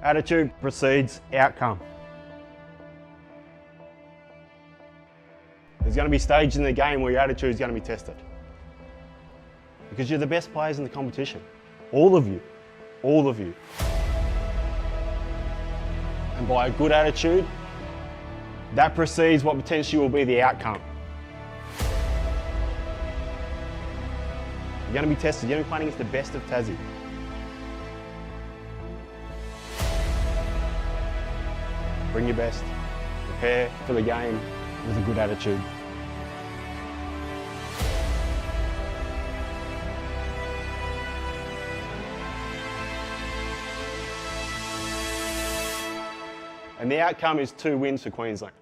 Attitude precedes outcome. There's going to be stages in the game where your attitude is going to be tested. Because you're the best players in the competition. All of you. All of you. And by a good attitude, that precedes what potentially will be the outcome. You're going to be tested. You're going to be playing against the best of Tassie. Bring your best. Prepare for the game with a good attitude. And the outcome is 2 wins for Queensland.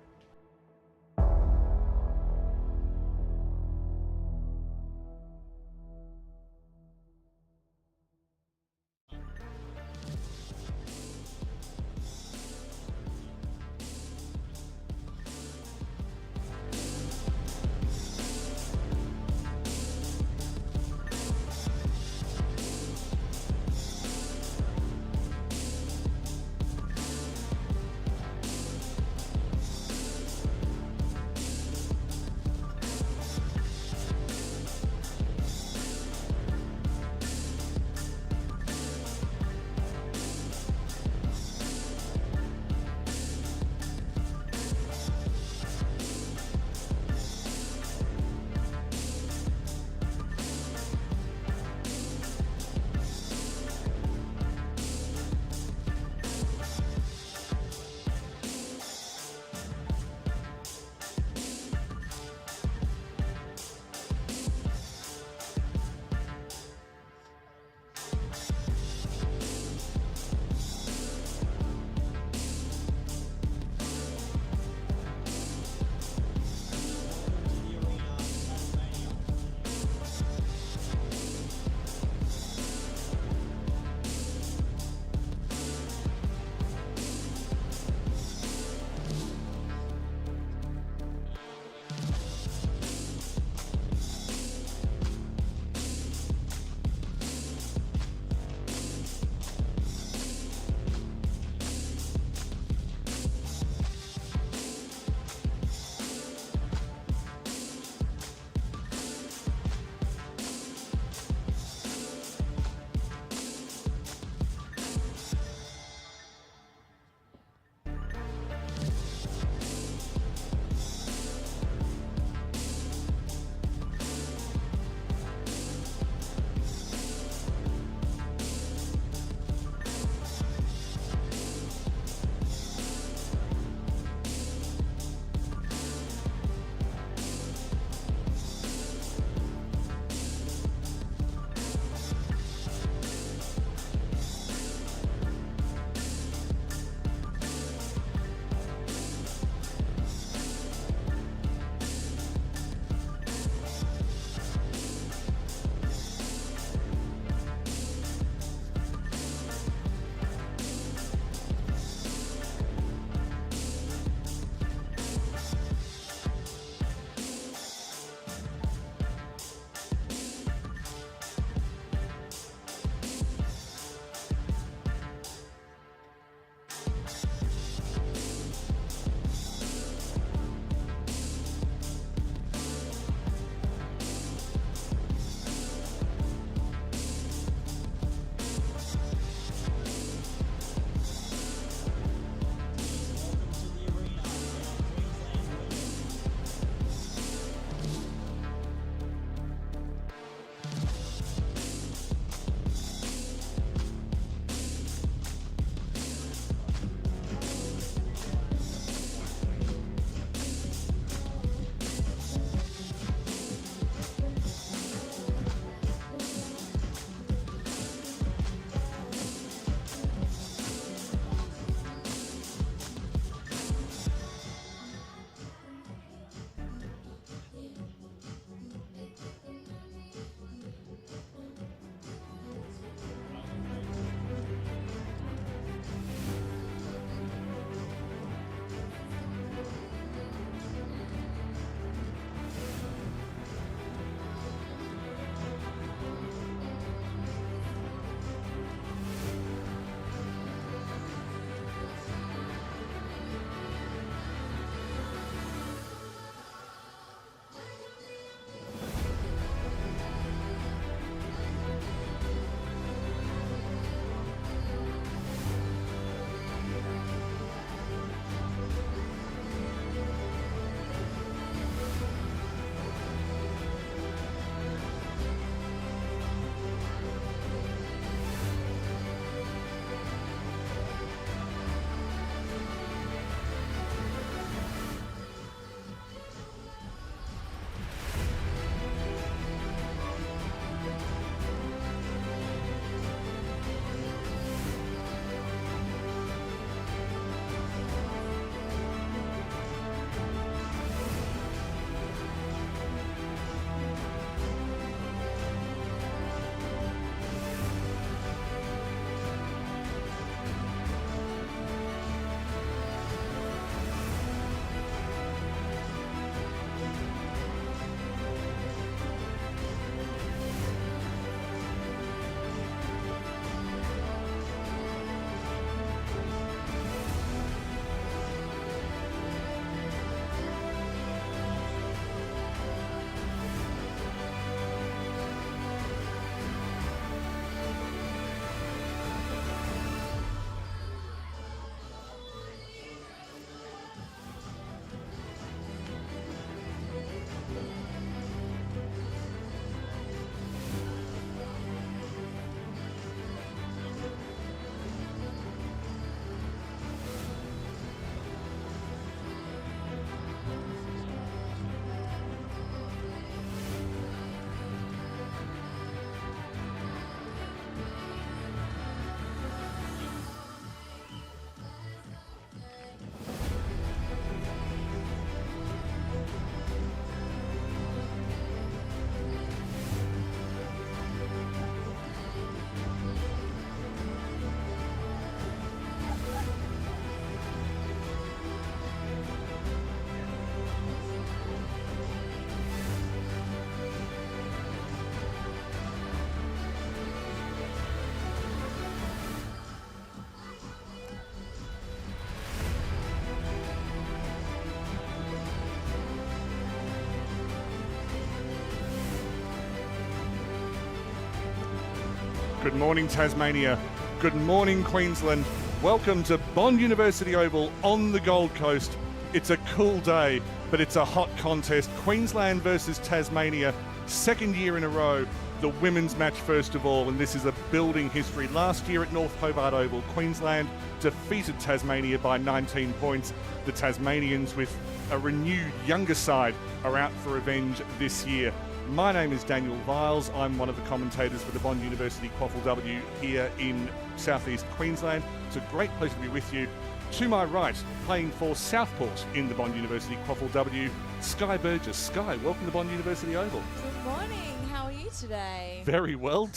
Good morning, Tasmania. Good morning, Queensland. Welcome to Bond University Oval on the Gold Coast. It's a cool day, but it's a hot contest. Queensland versus Tasmania, second year in a row. The women's match first of all, and this is a building history. Last year at North Hobart Oval, Queensland defeated Tasmania by 19 points. The Tasmanians, with a renewed younger side, are out for revenge this year. My name is Daniel Viles. I'm one of the commentators for the Bond University Quaffle W here in southeast Queensland. It's a great pleasure to be with you. To my right, playing for Southport in the Bond University Quaffle W, Sky Burgess. Sky, welcome to Bond University Oval. Good morning. How are you today? Very well.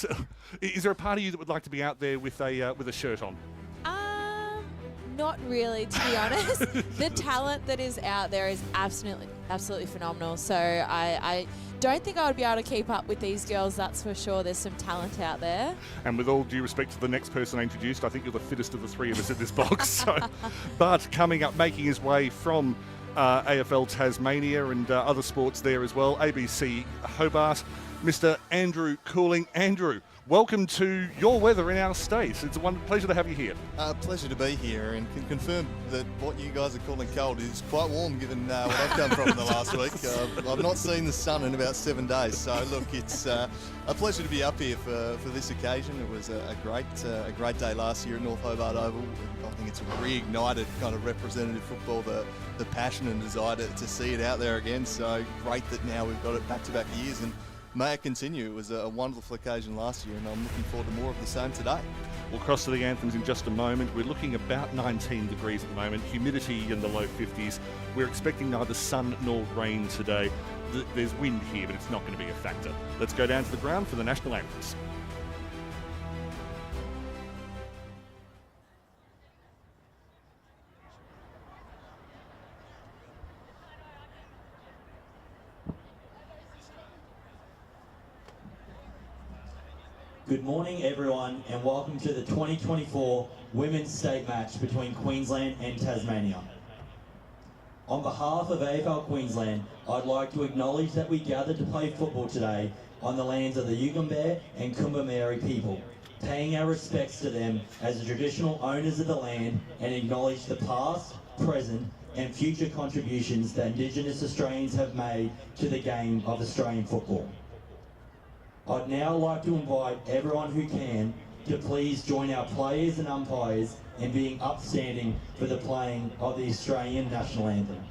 Is there a part of you that would like to be out there with a shirt on? Not really, to be honest. The talent that is out there is absolutely phenomenal. So I don't think I would be able to keep up with these girls, that's for sure. There's some talent out there. And with all due respect to the next person I introduced, I think you're the fittest of the three of us at this box. So, but coming up, making his way from AFL Tasmania and other sports there as well, ABC Hobart, Mr. Andrew Cooling. Andrew, welcome to your weather in our state. It's a pleasure to have you here. Pleasure to be here, and can confirm that what you guys are calling cold is quite warm given what I've come from in the last week. I've not seen the sun in about 7 days, so look, it's a pleasure to be up here for this occasion. It was a great day last year at North Hobart Oval. I think it's reignited kind of representative football, the passion and desire to see it out there again. So great that now we've got it back-to-back years, and may it continue. It was a wonderful occasion last year, and I'm looking forward to more of the same today. We'll cross to the Anthems in just a moment. We're looking about 19 degrees at the moment, humidity in the low 50s. We're expecting neither sun nor rain today. There's wind here, but it's not going to be a factor. Let's go down to the ground for the national anthems. Good morning everyone, and welcome to the 2024 Women's State Match between Queensland and Tasmania. On behalf of AFL Queensland, I'd like to acknowledge that we gathered to play football today on the lands of the Yugambeh and Kumbameri people, paying our respects to them as the traditional owners of the land, and acknowledge the past, present and future contributions that Indigenous Australians have made to the game of Australian football. I'd now like to invite everyone who can to please join our players and umpires in being upstanding for the playing of the Australian National Anthem.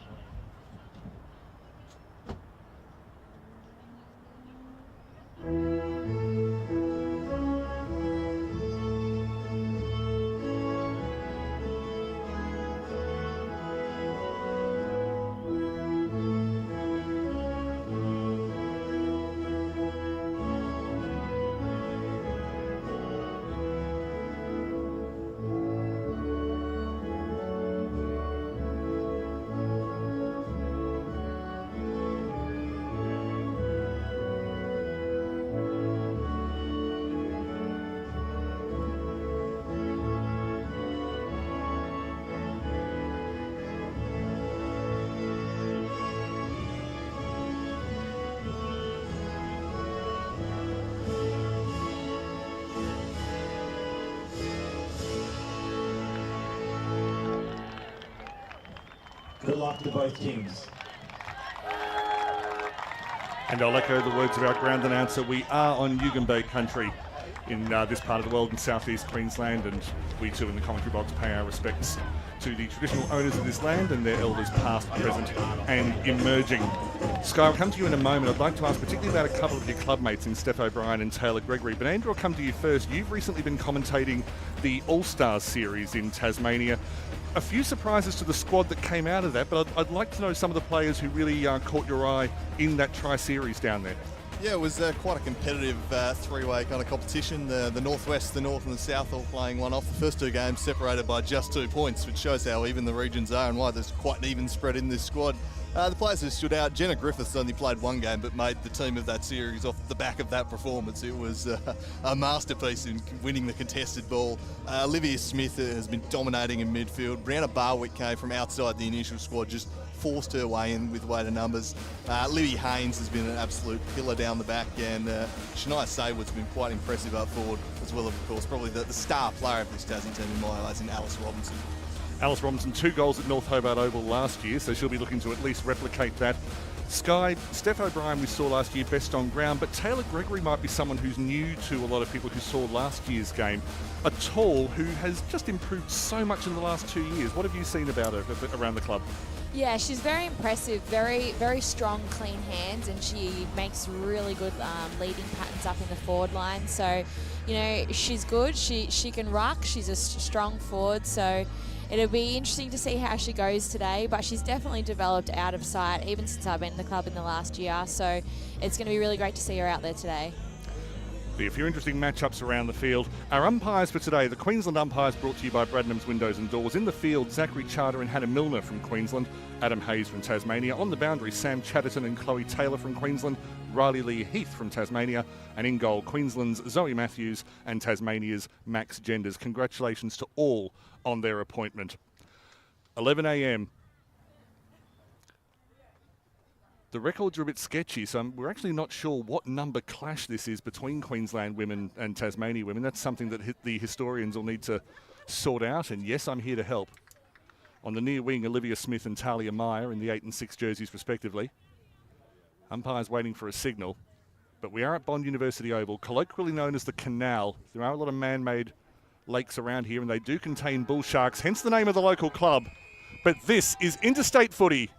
Good luck to both teams. And I'll echo the words of our ground announcer. We are on Yugambeh country in this part of the world in southeast Queensland, and we too in the commentary box pay our respects to the traditional owners of this land and their elders past, present and emerging. Sky, I'll come to you in a moment. I'd like to ask particularly about a couple of your clubmates in Steph O'Brien and Taylor Gregory. But Andrew, I'll come to you first. You've recently been commentating the All-Stars series in Tasmania. A few surprises to the squad that came out of that, but I'd like to know some of the players who really caught your eye in that tri-series down there. Yeah, it was quite a competitive three-way kind of competition. The Northwest, the North and the South all playing one off. The first two games separated by just 2 points, which shows how even the regions are and why there's quite an even spread in this squad. The players who stood out, Jenna Griffiths only played one game but made the team of that series off the back of that performance. It was a masterpiece in winning the contested ball. Olivia Smith has been dominating in midfield. Brianna Barwick came from outside the initial squad, just forced her way in with weight of numbers. Libby Haynes has been an absolute pillar down the back, and Shania Saywood's been quite impressive up forward, as well as, of course, probably the star player of this Tassie team in my eyes, in Alice Robinson. Alice Robinson, 2 goals at North Hobart Oval last year, so she'll be looking to at least replicate that. Sky, Steph O'Brien we saw last year best on ground, but Taylor Gregory might be someone who's new to a lot of people who saw last year's game. A tall who has just improved so much in the last 2 years. What have you seen about her around the club? Yeah, she's very impressive, very, very strong, clean hands, and she makes really good leading patterns up in the forward line. So, you know, she's good. She can ruck. She's a strong forward. So it'll be interesting to see how she goes today, but she's definitely developed out of sight even since I've been in the club in the last year. So it's going to be really great to see her out there today. Be a few interesting matchups around the field. Our umpires for today, the Queensland umpires brought to you by Bradnam's Windows and Doors. In the field, Zachary Charter and Hannah Milner from Queensland, Adam Hayes from Tasmania. On the boundary, Sam Chatterton and Chloe Taylor from Queensland, Riley Lee Heath from Tasmania, and in goal, Queensland's Zoe Matthews and Tasmania's Max Genders. Congratulations to all on their appointment. 11 a.m. The records are a bit sketchy, so we're actually not sure what number clash this is between Queensland women and Tasmania women. That's something that the historians will need to sort out, and yes, I'm here to help. On the near wing, Olivia Smith and Talia Meyer in the 8 and 6 jerseys respectively. Umpires waiting for a signal, but we are at Bond University Oval, colloquially known as the Canal. There are a lot of man-made lakes around here, and they do contain bull sharks, hence the name of the local club. But this is interstate footy.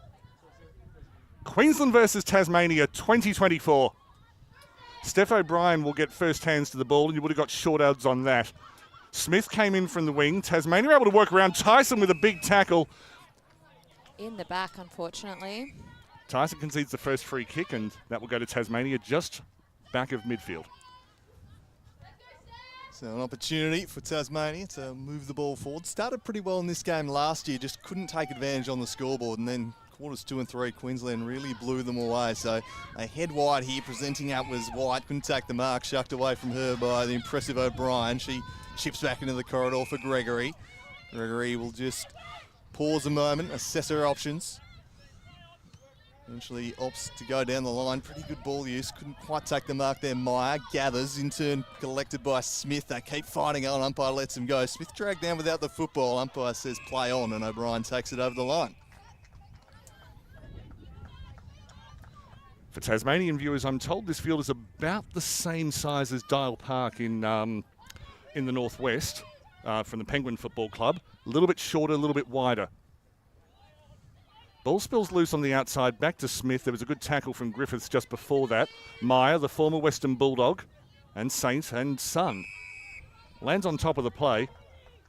Queensland versus Tasmania 2024. Steph O'Brien will get first hands to the ball, and you would have got short odds on that. Smith came in from the wing. Tasmania were able to work around Tyson with a big tackle. In the back, unfortunately. Tyson concedes the first free kick, and that will go to Tasmania just back of midfield. So an opportunity for Tasmania to move the ball forward. Started pretty well in this game last year, just couldn't take advantage on the scoreboard, and then quarters 2 and 3, Queensland really blew them away. So a head wide here, presenting up was White, couldn't take the mark, shucked away from her by the impressive O'Brien. She chips back into the corridor for Gregory. Gregory will just pause a moment, assess her options. Eventually opts to go down the line. Pretty good ball use. Couldn't quite take the mark there. Meyer gathers, in turn collected by Smith. They keep fighting on. Umpire lets him go. Smith dragged down without the football. Umpire says play on, and O'Brien takes it over the line. For Tasmanian viewers, I'm told this field is about the same size as Dial Park in the northwest from the Penguin Football Club. A little bit shorter, a little bit wider. Ball spills loose on the outside, back to Smith. There was a good tackle from Griffiths just before that. Meyer, the former Western Bulldog, and Saint and Son. Lands on top of the play,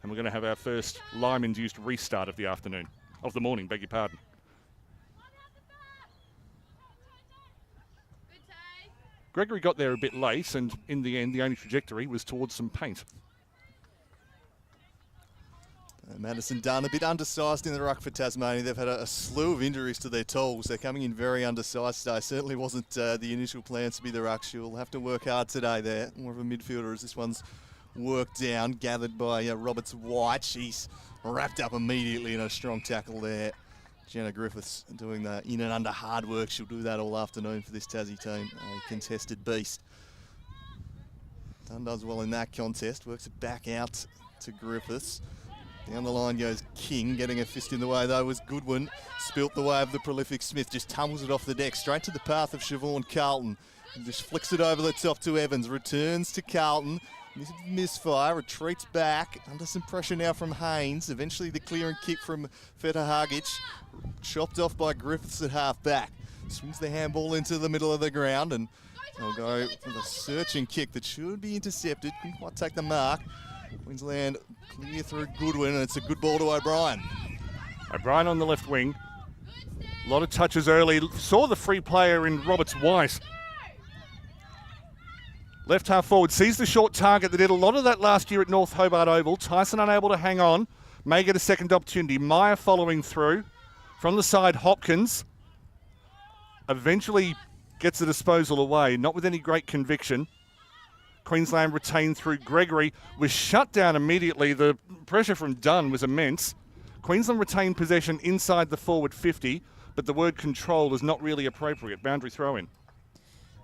and we're going to have our first lime-induced restart of the afternoon. Of the morning, beg your pardon. Gregory got there a bit late, and in the end, the only trajectory was towards some paint. Madison Dunn, a bit undersized in the ruck for Tasmania. They've had a slew of injuries to their tools. They're coming in very undersized today. Certainly wasn't the initial plans to be the ruck. She'll have to work hard today there. More of a midfielder as this one's worked down, gathered by Roberts White. She's wrapped up immediately in a strong tackle there. Jenna Griffiths doing the in and under hard work. She'll do that all afternoon for this Tassie team. A contested beast. Dunn does well in that contest. Works it back out to Griffiths. Down the line goes King, getting a fist in the way though was Goodwin. Spilt the way of the prolific Smith, just tumbles it off the deck, straight to the path of Siobhan Carlton. And just flicks it over the top to Evans, returns to Carlton. Misfire, retreats back, under some pressure now from Haynes. Eventually the clearing kick from Feta Hargic, chopped off by Griffiths at half back. Swings the handball into the middle of the ground, and they'll go for the searching kick that should be intercepted. Couldn't quite take the mark. Queensland clear through Goodwin, and it's a good ball to O'Brien. O'Brien on the left wing. A lot of touches early. Saw the free player in Roberts White. Left half forward, sees the short target that did a lot of that last year at North Hobart Oval. Tyson unable to hang on. May get a second opportunity. Meyer following through. From the side, Hopkins. Eventually gets the disposal away, not with any great conviction. Queensland retained through Gregory, was shut down immediately. The pressure from Dunn was immense. Queensland retained possession inside the forward 50. but the word control is not really appropriate. Boundary throw-in.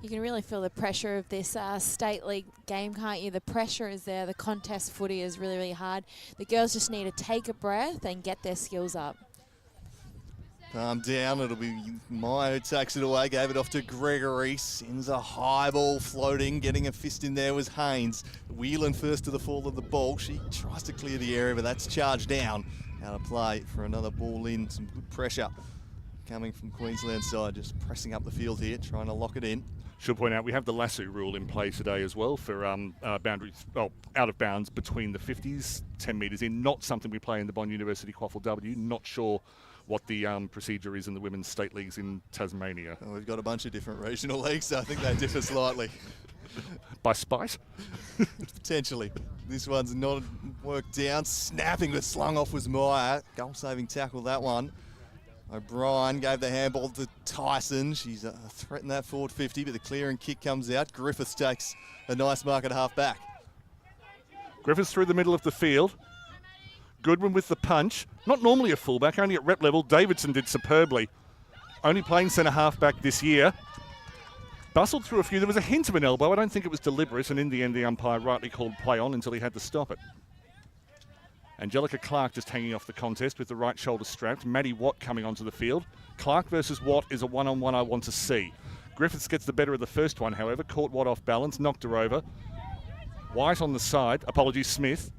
You can really feel the pressure of this state league game, can't you? The pressure is there. The contest footy is really, really hard. The girls just need to take a breath and get their skills up. Palm down, it'll be Meyer who takes it away, gave it off to Gregory, sends a high ball floating, getting a fist in there was Haynes. Whelan first to the fall of the ball, she tries to clear the area, but that's charged down. Out of play for another ball in, some good pressure coming from Queensland side, just pressing up the field here, trying to lock it in. Should point out we have the lasso rule in play today as well for boundaries, out of bounds between the 50s, 10 metres in. Not something we play in the Bond University Quaffle W. Not sure what the procedure is in the women's state leagues in Tasmania. Well, we've got a bunch of different regional leagues, so I think they differ slightly. By spite? Potentially. This one's not worked down. Snapping but slung off was Meyer. Goal-saving tackle, that one. O'Brien gave the handball to Tyson. She's threatened that forward 50, but the clearing kick comes out. Griffiths takes a nice mark at half-back. Griffiths through the middle of the field. Goodwin with the punch. Not normally a fullback, only at rep level. Davidson did superbly. Only playing centre halfback this year. Bustled through a few. There was a hint of an elbow. I don't think it was deliberate, and in the end the umpire rightly called play on until he had to stop it. Angelica Clark just hanging off the contest with the right shoulder strapped. Maddie Watt coming onto the field. Clark versus Watt is a one-on-one I want to see. Griffiths gets the better of the first one, however. Caught Watt off balance, knocked her over. White on the side. Apologies, Smith.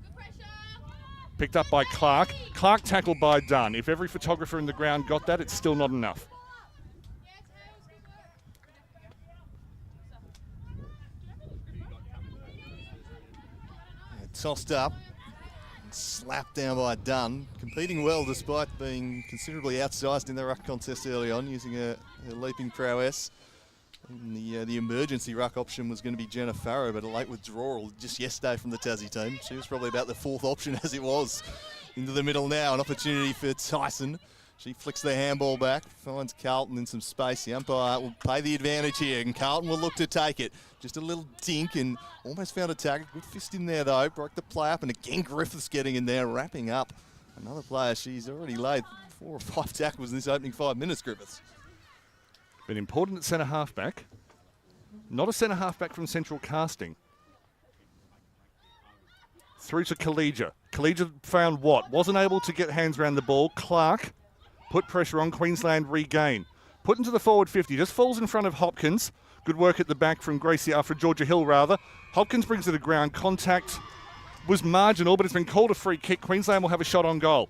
Picked up by Clark. Clark tackled by Dunn. If every photographer in the ground got that, it's still not enough. Tossed up. Slapped down by Dunn, competing well despite being considerably outsized in the ruck contest early on, using her leaping prowess. And the emergency ruck option was going to be Jenna Farrow, but a late withdrawal just yesterday from the Tassie team. She was probably about the fourth option as it was. Into the middle now, an opportunity for Tyson. She flicks the handball back, finds Carlton in some space. The umpire will pay the advantage here, and Carlton will look to take it. Just a little dink and almost found a tag. Good fist in there, though. Broke the play up, and again Griffiths getting in there, wrapping up another player. She's already laid 4 or 5 tackles in this opening 5 minutes, Griffiths. Been important at centre halfback. Not a centre halfback from Central Casting. Through to Collegia. Collegia found Watt. Wasn't able to get hands around the ball. Clark put pressure on. Queensland regain. Put into the forward 50. Just falls in front of Hopkins. Good work at the back from Georgia Hill, rather. Hopkins brings it to ground. Contact was marginal, but it's been called a free kick. Queensland will have a shot on goal.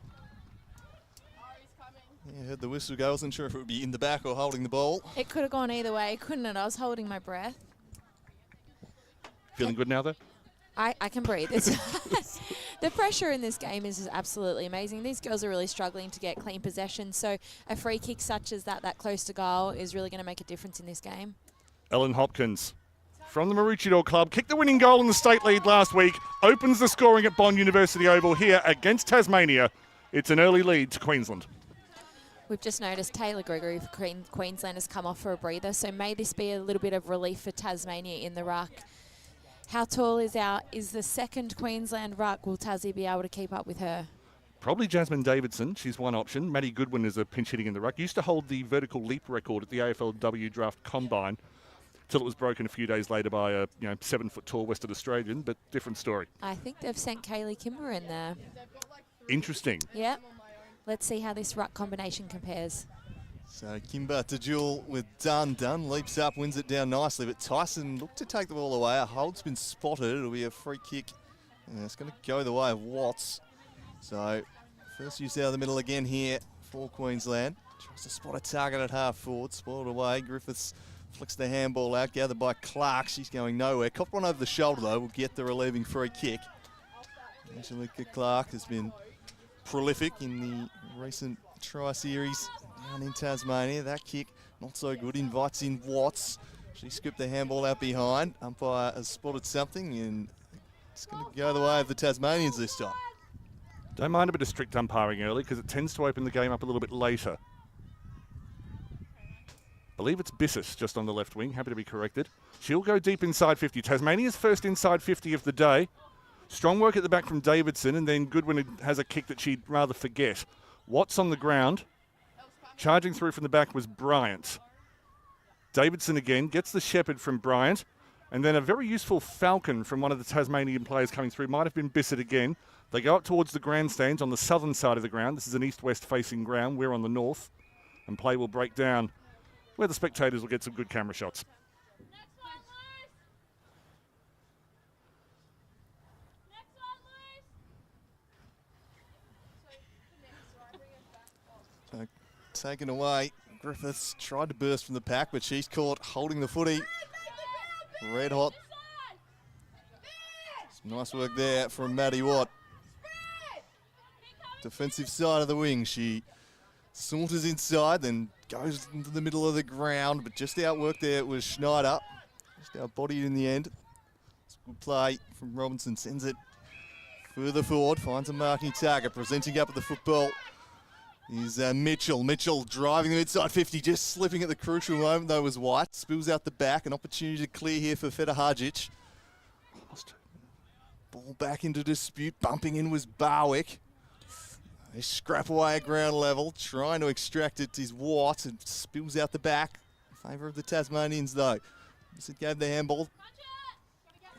Yeah, heard the whistle go. Wasn't sure if it would be in the back or holding the ball. It could have gone either way, couldn't it? I was holding my breath. Feeling good now, though? I can breathe. The pressure in this game is absolutely amazing. These girls are really struggling to get clean possession, so a free kick such as that close to goal is really going to make a difference in this game. Ellen Hopkins from the Maroochydore Club kicked the winning goal in the state lead last week, opens the scoring at Bond University Oval here against Tasmania. It's an early lead to Queensland. We've just noticed Taylor Gregory for Queensland has come off for a breather, so may this be a little bit of relief for Tasmania in the ruck. How tall is the second Queensland ruck? Will Tassie be able to keep up with her? Probably Jasmine Davidson. She's one option. Maddie Goodwin is a pinch hitting in the ruck. Used to hold the vertical leap record at the AFLW Draft Combine till it was broken a few days later by a 7-foot tall Western Australian, but different story. I think they've sent Kaylee Kimber in there. Interesting. Yeah. Let's see how this ruck combination compares. So Kimber to duel with Dunn. Dunn leaps up, wins it down nicely, but Tyson looked to take the ball away. A hold's been spotted. It'll be a free kick. And it's going to go the way of Watts. So first use out of the middle again here for Queensland. Tries to spot a target at half forward. Spoiled away. Griffiths flicks the handball out, gathered by Clark. She's going nowhere. Copped one over the shoulder, though. Will get the relieving free kick. Angelica Clark has been prolific in the recent tri-series down in Tasmania. That kick, not so good. Invites in Watts. She scooped the handball out behind. Umpire has spotted something, and it's going to go the way of the Tasmanians this time. Don't mind a bit of strict umpiring early because it tends to open the game up a little bit later. I believe it's Bissus just on the left wing. Happy to be corrected. She'll go deep inside 50. Tasmania's first inside 50 of the day. Strong work at the back from Davidson, and then Goodwin has a kick that she'd rather forget. Watts on the ground. Charging through from the back was Bryant. Davidson again gets the shepherd from Bryant. And then a very useful falcon from one of the Tasmanian players coming through. Might have been Bissett again. They go up towards the grandstands on the southern side of the ground. This is an east-west facing ground. We're on the north. And play will break down where the spectators will get some good camera shots. Taken away. Griffiths tried to burst from the pack, but she's caught holding the footy. Red hot. Some nice work there from Maddie Watt. Defensive side of the wing. She saunters inside, then goes into the middle of the ground, but just outworked there was Schneider. Just outbodied in the end. It's a good play from Robinson. Sends it further forward. Finds a marking target. Presenting up at the football is Mitchell. Mitchell driving the inside 50, just slipping at the crucial moment though was White. Spills out the back, an opportunity to clear here for Feta Hadzic. Ball back into dispute, bumping in was Barwick. They scrap away at ground level, trying to extract it is Watt, and spills out the back. In favour of the Tasmanians though. Bissett gave the handball.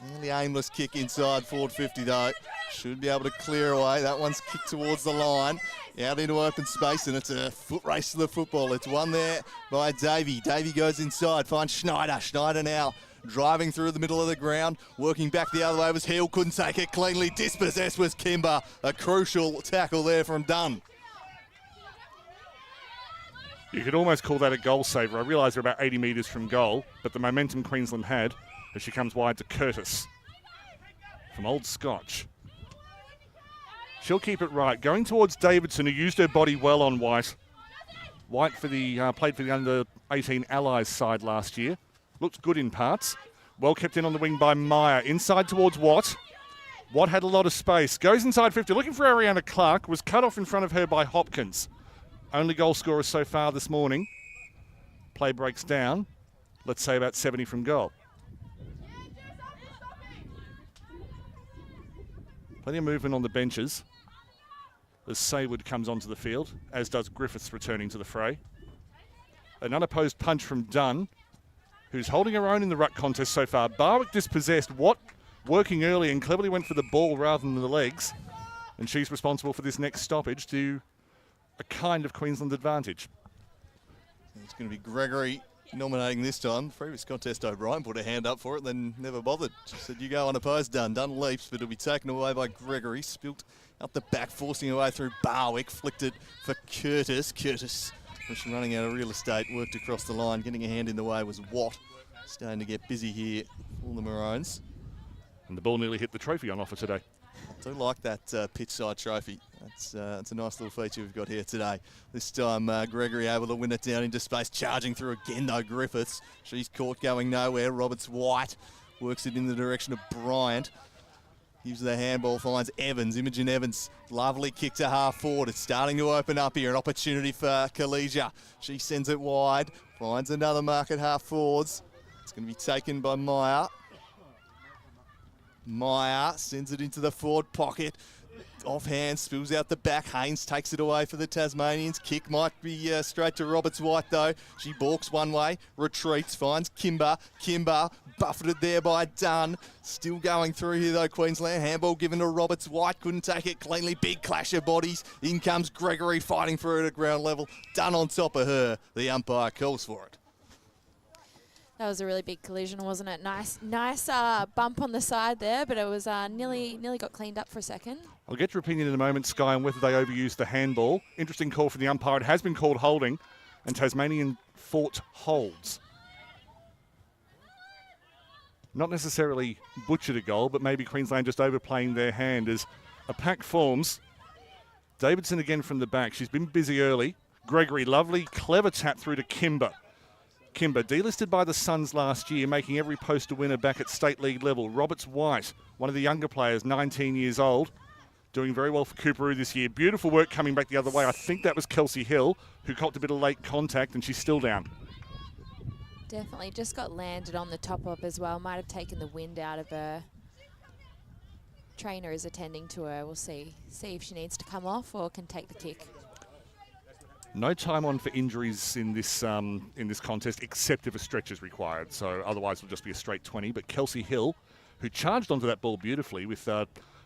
Nearly aimless kick inside forward 50 though. Should be able to clear away. That one's kicked towards the line. Out into open space, and it's a foot race to the football. It's won there by Davey. Davey goes inside, finds Schneider. Schneider now driving through the middle of the ground. Working back the other way was Hill. Couldn't take it cleanly. Dispossessed was Kimber. A crucial tackle there from Dunn. You could almost call that a goal saver. I realise they're about 80 metres from goal, but the momentum Queensland had as she comes wide to Curtis from Old Scotch. She'll keep it right. Going towards Davidson, who used her body well on White. White for the played for the under-18 Allies side last year. Looked good in parts. Well kept in on the wing by Meyer. Inside towards Watt. Watt had a lot of space. Goes inside 50. Looking for Ariana Clark. Was cut off in front of her by Hopkins. Only goal scorer so far this morning. Play breaks down. Let's say about 70 from goal. Plenty of movement on the benches as Saywood comes onto the field, as does Griffiths returning to the fray. An unopposed punch from Dunn, who's holding her own in the ruck contest so far. Barwick dispossessed. Watt working early and cleverly went for the ball rather than the legs. And she's responsible for this next stoppage to a kind of Queensland advantage. It's going to be Gregory nominating this time. Previous contest, O'Brien put a hand up for it, then never bothered. She said, you go unopposed, Dunn. Dunn leaps, but it'll be taken away by Gregory. Spilt up the back, forcing her way through Barwick. Flicked it for Curtis. Curtis, running out of real estate, worked across the line. Getting a hand in the way was Watt. Starting to get busy here for the Maroons. And the ball nearly hit the trophy on offer today. I do like that pitch side trophy. It's a nice little feature we've got here today. This time Gregory able to win it down into space, charging through again though Griffiths. She's caught going nowhere. Roberts White works it in the direction of Bryant. Gives the handball, finds Evans, Imogen Evans. Lovely kick to half forward. It's starting to open up here. An opportunity for Kalesia. She sends it wide, finds another mark at half forwards. It's going to be taken by Meyer. Meyer sends it into the forward pocket. Offhand, spills out the back. Haynes takes it away for the Tasmanians. Kick might be straight to Roberts White though. She balks one way, retreats, finds Kimber. Kimber buffeted there by Dunn. Still going through here though, Queensland. Handball given to Roberts White. Couldn't take it cleanly. Big clash of bodies. In comes Gregory fighting for it at ground level. Dunn on top of her. The umpire calls for it. That was a really big collision, wasn't it? Nice bump on the side there, but it was nearly got cleaned up for a second. I'll get your opinion in a moment, Sky, on whether they overused the handball. Interesting call from the umpire. It has been called holding, and Tasmanian fought holds. Not necessarily butchered a goal, but maybe Queensland just overplaying their hand as a pack forms. Davidson again from the back. She's been busy early. Gregory, lovely, clever tap through to Kimber. Kimber, delisted by the Suns last year, making every poster winner back at state league level. Roberts White, one of the younger players, 19 years old, doing very well for Cooperoo this year. Beautiful work coming back the other way. I think that was Kelsey Hill, who copped a bit of late contact, and she's still down. Definitely, just got landed on the top up as well. Might have taken the wind out of her. Trainer is attending to her. We'll see if she needs to come off or can take the kick. No time on for injuries in this contest, except if a stretch is required. So otherwise it'll just be a straight 20. But Kelsey Hill, who charged onto that ball beautifully with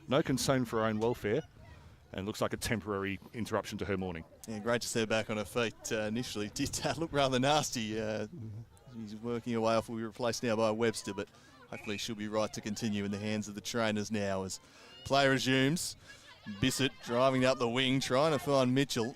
no concern for her own welfare, and looks like a temporary interruption to her morning. Yeah, great to see her back on her feet. Initially did look rather nasty. She's working her way off. Will be replaced now by Webster, but hopefully she'll be right to continue in the hands of the trainers now as play resumes. Bissett driving up the wing, trying to find Mitchell.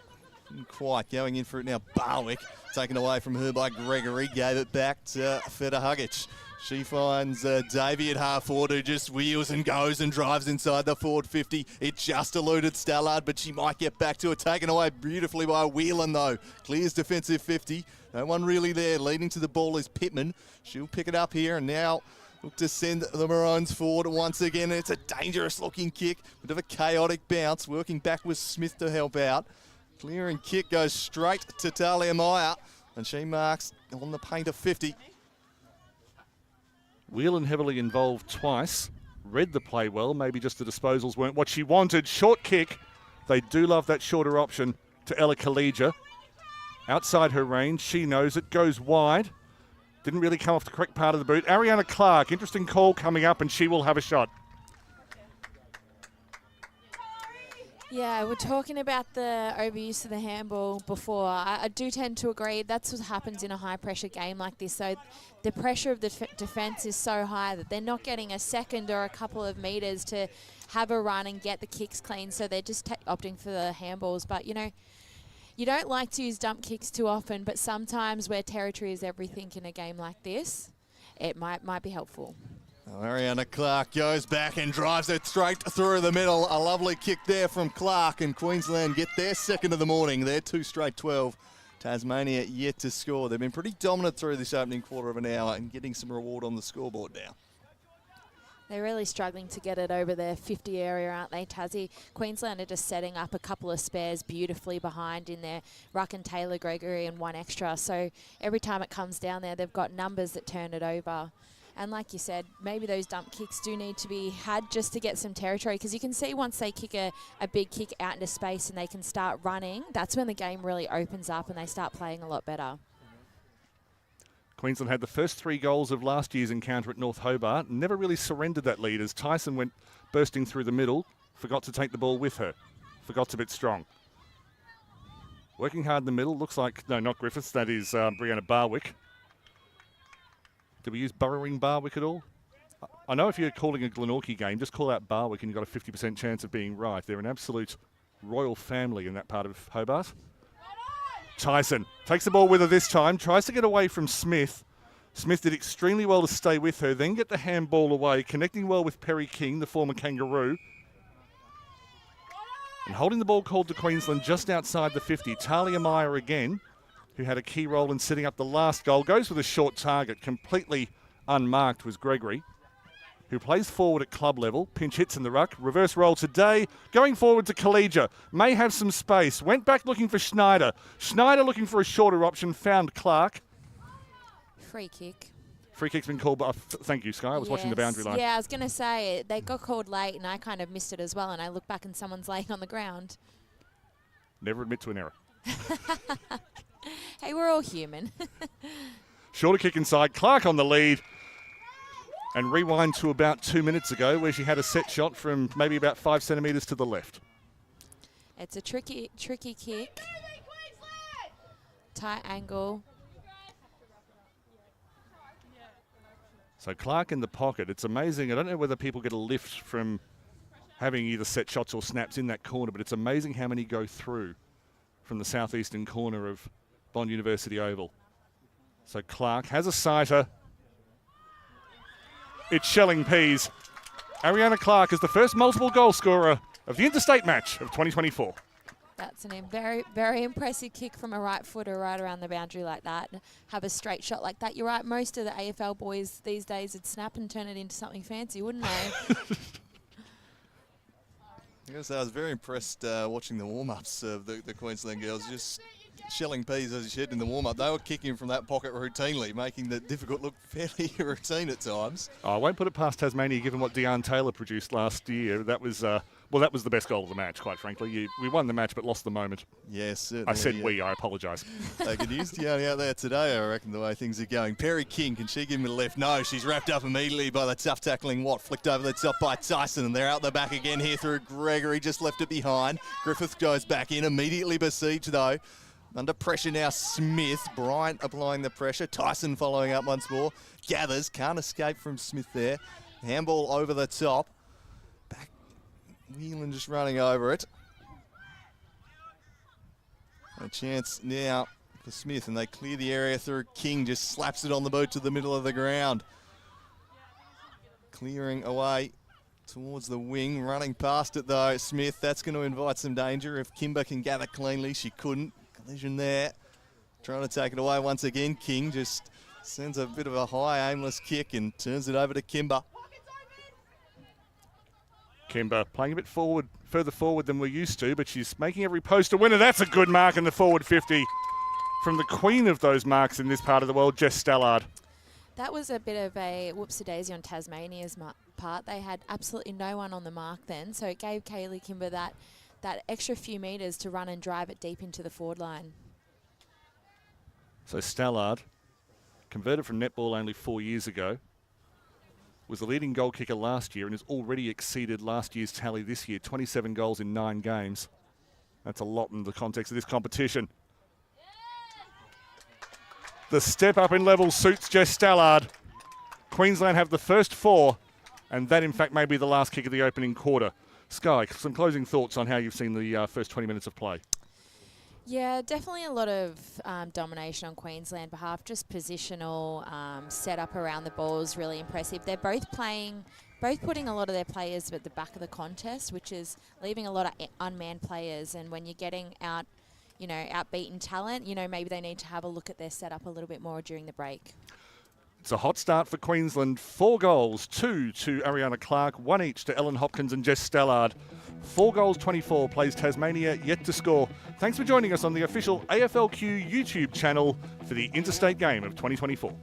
Didn't quite going in for it now. Barwick taken away from her by Gregory. Gave it back to Feta Hugic. She finds Davey at half forward, who just wheels and goes and drives inside the forward 50. It just eluded Stallard, but she might get back to it. Taken away beautifully by Whelan, though. Clears defensive 50. No one really there. Leading to the ball is Pittman. She'll pick it up here and now look to send the Maroons forward once again. It's a dangerous-looking kick. Bit of a chaotic bounce. Working back with Smith to help out. Clear and kick goes straight to Talia Meyer, and she marks on the paint of 50. Whelan heavily involved twice. Read the play well. Maybe just the disposals weren't what she wanted. Short kick. They do love that shorter option to Ella Khalija. Outside her range. She knows it. Goes wide. Didn't really come off the correct part of the boot. Ariana Clark. Interesting call coming up, and she will have a shot. Yeah, we're talking about the overuse of the handball before. I do tend to agree. That's what happens in a high-pressure game like this. So the pressure of the defence is so high that they're not getting a second or a couple of metres to have a run and get the kicks clean. So they're just opting for the handballs. But, you know, you don't like to use dump kicks too often, but sometimes where territory is everything in a game like this, it might be helpful. Ariana Clark goes back and drives it straight through the middle. A lovely kick there from Clark, and Queensland get their second of the morning. They're 2 straight 12. Tasmania yet to score. They've been pretty dominant through this opening quarter of an hour and getting some reward on the scoreboard now. They're really struggling to get it over their 50 area, aren't they, Tassie? Queensland are just setting up a couple of spares beautifully behind in there. Ruck and Taylor, Gregory and one extra. So every time it comes down there, they've got numbers that turn it over. And like you said, maybe those dump kicks do need to be had just to get some territory, because you can see once they kick a big kick out into space and they can start running, that's when the game really opens up and they start playing a lot better. Queensland had the first 3 goals of last year's encounter at North Hobart. Never really surrendered that lead as Tyson went bursting through the middle, forgot to take the ball with her, forgot's a bit strong. Working hard in the middle, looks like, no, not Griffiths, that is Brianna Barwick. Did we use Burrowing Barwick at all? I know if you're calling a Glenorchy game, just call out Barwick and you've got a 50% chance of being right. They're an absolute royal family in that part of Hobart. Tyson takes the ball with her this time, tries to get away from Smith. Smith did extremely well to stay with her, then get the handball away, connecting well with Perry King, the former Kangaroo. And holding the ball called to Queensland just outside the 50. Talia Meyer again, who had a key role in setting up the last goal, goes with a short target. Completely unmarked was Gregory, who plays forward at club level. Pinch hits in the ruck. Reverse roll today. Going forward to Khalija. May have some space. Went back looking for Schneider. Schneider looking for a shorter option. Found Clark. Free kick. Free kick's been called, but thank you, Sky. I was watching the boundary line. Yeah, I was going to say, they got called late and I kind of missed it as well, and I look back and someone's laying on the ground. Never admit to an error. Hey, we're all human. Shorter kick inside. Clark on the lead. And rewind to about 2 minutes ago where she had a set shot from maybe about 5 centimetres to the left. It's a tricky kick. Tight angle. So Clark in the pocket. It's amazing. I don't know whether people get a lift from having either set shots or snaps in that corner, but it's amazing how many go through from the southeastern corner of Bond University Oval. So Clark has a sighter. It's shelling peas. Ariana Clark is the first multiple goal scorer of the interstate match of 2024. That's a very, very impressive kick from a right footer right around the boundary like that. Have a straight shot like that. You're right, most of the AFL boys these days would snap and turn it into something fancy, wouldn't they? I was very impressed watching the warm-ups of the Queensland girls. Just shelling peas, as you said, in the warm-up. They were kicking from that pocket routinely, making the difficult look fairly routine at times. I won't put it past Tasmania, given what Deanne Taylor produced last year. That was that was the best goal of the match, quite frankly. We won the match, but lost the moment. Yes, certainly. I said we. I apologise. They could use Deanne out there today, I reckon, the way things are going. Perry King, can she give him a lift? No, she's wrapped up immediately by the tough tackling Watt. Flicked over the top by Tyson, and they're out the back again here through Gregory. Just left it behind. Griffith goes back in, immediately besieged though. Under pressure now, Smith. Bryant applying the pressure. Tyson following up once more. Gathers, can't escape from Smith there. Handball over the top. Back, Whelan just running over it. A chance now for Smith, and they clear the area through King. Just slaps it on the boot to the middle of the ground. Clearing away towards the wing, running past it though. Smith, that's going to invite some danger. If Kimber can gather cleanly, she couldn't. Collision there. Trying to take it away once again. King just sends a bit of a high aimless kick and turns it over to Kimber. Kimber playing a bit further forward than we're used to, but she's making every post a winner. That's a good mark in the forward 50 from the queen of those marks in this part of the world, Jess Stallard. That was a bit of a whoopsie-daisy on Tasmania's part. They had absolutely no one on the mark then, so it gave Kaylee Kimber that extra few metres to run and drive it deep into the forward line. So Stallard, converted from netball only 4 years ago, was the leading goal kicker last year and has already exceeded last year's tally this year, 27 goals in 9 games. That's a lot in the context of this competition. The step up in level suits Jess Stallard. Queensland have the first 4, and that in fact may be the last kick of the opening quarter. Sky, some closing thoughts on how you've seen the first 20 minutes of play. Yeah, definitely a lot of domination on Queensland behalf. Just positional setup around the ball is really impressive. They're both putting a lot of their players at the back of the contest, which is leaving a lot of unmanned players. And when you're getting outbeaten talent, maybe they need to have a look at their setup a little bit more during the break. It's a hot start for Queensland. 4 goals, 2 to Ariana Clark, 1 each to Ellen Hopkins and Jess Stallard. 4 goals, 24 plays Tasmania yet to score. Thanks for joining us on the official AFLQ YouTube channel for the Interstate Game of 2024.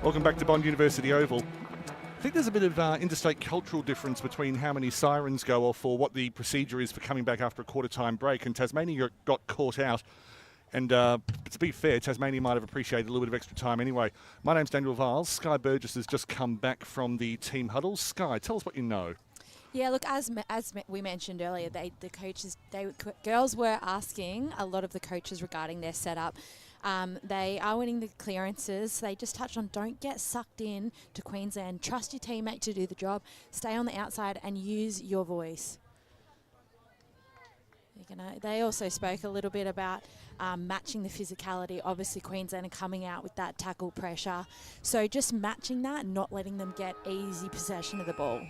Welcome back to Bond University Oval. I think there's a bit of interstate cultural difference between how many sirens go off or what the procedure is for coming back after a quarter-time break, and Tasmania got caught out. And to be fair, Tasmania might have appreciated a little bit of extra time anyway. My name's Daniel Viles. Sky Burgess has just come back from the team huddles. Sky, tell us what you know. Yeah, look, as we mentioned earlier, girls were asking a lot of the coaches regarding their setup. They are winning the clearances. They just touched on don't get sucked in to Queensland. Trust your teammate to do the job. Stay on the outside and use your voice. They also spoke a little bit about matching the physicality. Obviously, Queensland are coming out with that tackle pressure. So just matching that and not letting them get easy possession of the ball.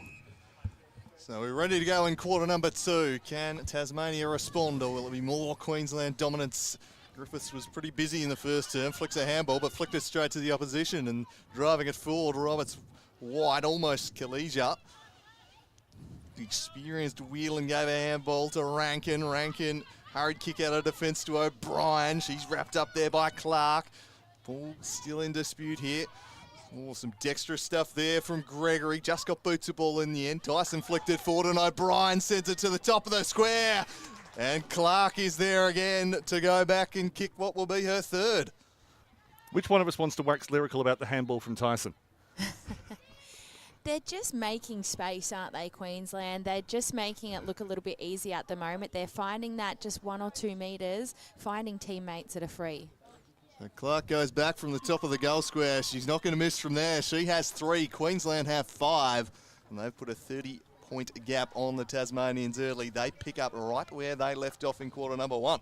So we're ready to go in quarter number 2. Can Tasmania respond, or will it be more Queensland dominance? Griffiths was pretty busy in the first term, flicks a handball, but flicked it straight to the opposition and driving it forward. Roberts wide, almost collegiate. The experienced Whelan gave a handball to Rankin. Rankin hurried kick out of defence to O'Brien. She's wrapped up there by Clark. Ball still in dispute here. Oh, some dexterous stuff there from Gregory. Just got boots of ball in the end. Tyson flicked it forward and O'Brien sends it to the top of the square. And Clark is there again to go back and kick what will be her third. Which one of us wants to wax lyrical about the handball from Tyson? They're just making space, aren't they, Queensland? They're just making it look a little bit easy at the moment. They're finding that just 1 or 2 metres, finding teammates that are free. So Clark goes back from the top of the goal square. She's not going to miss from there. She has 3. Queensland have 5. And they've put a 30-point gap on the Tasmanians early. They pick up right where they left off in quarter number 1.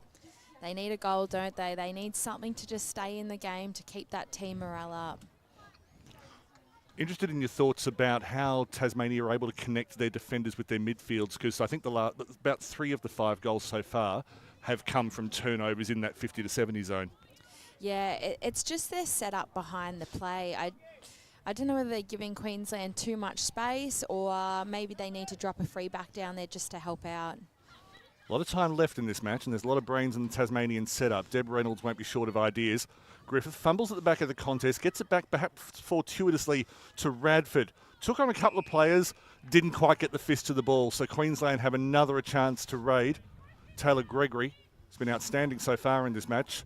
They need a goal, don't they? They need something to just stay in the game to keep that team morale up. Interested in your thoughts about how Tasmania are able to connect their defenders with their midfields, because I think about 3 of the 5 goals so far have come from turnovers in that 50 to 70 zone. Yeah, it's just their setup behind the play. I don't know whether they're giving Queensland too much space, or maybe they need to drop a free back down there just to help out. A lot of time left in this match, and there's a lot of brains in the Tasmanian setup. Deb Reynolds won't be short of ideas. Griffith fumbles at the back of the contest, gets it back perhaps fortuitously to Radford. Took on a couple of players, didn't quite get the fist to the ball, so Queensland have another chance to raid. Taylor Gregory has been outstanding so far in this match.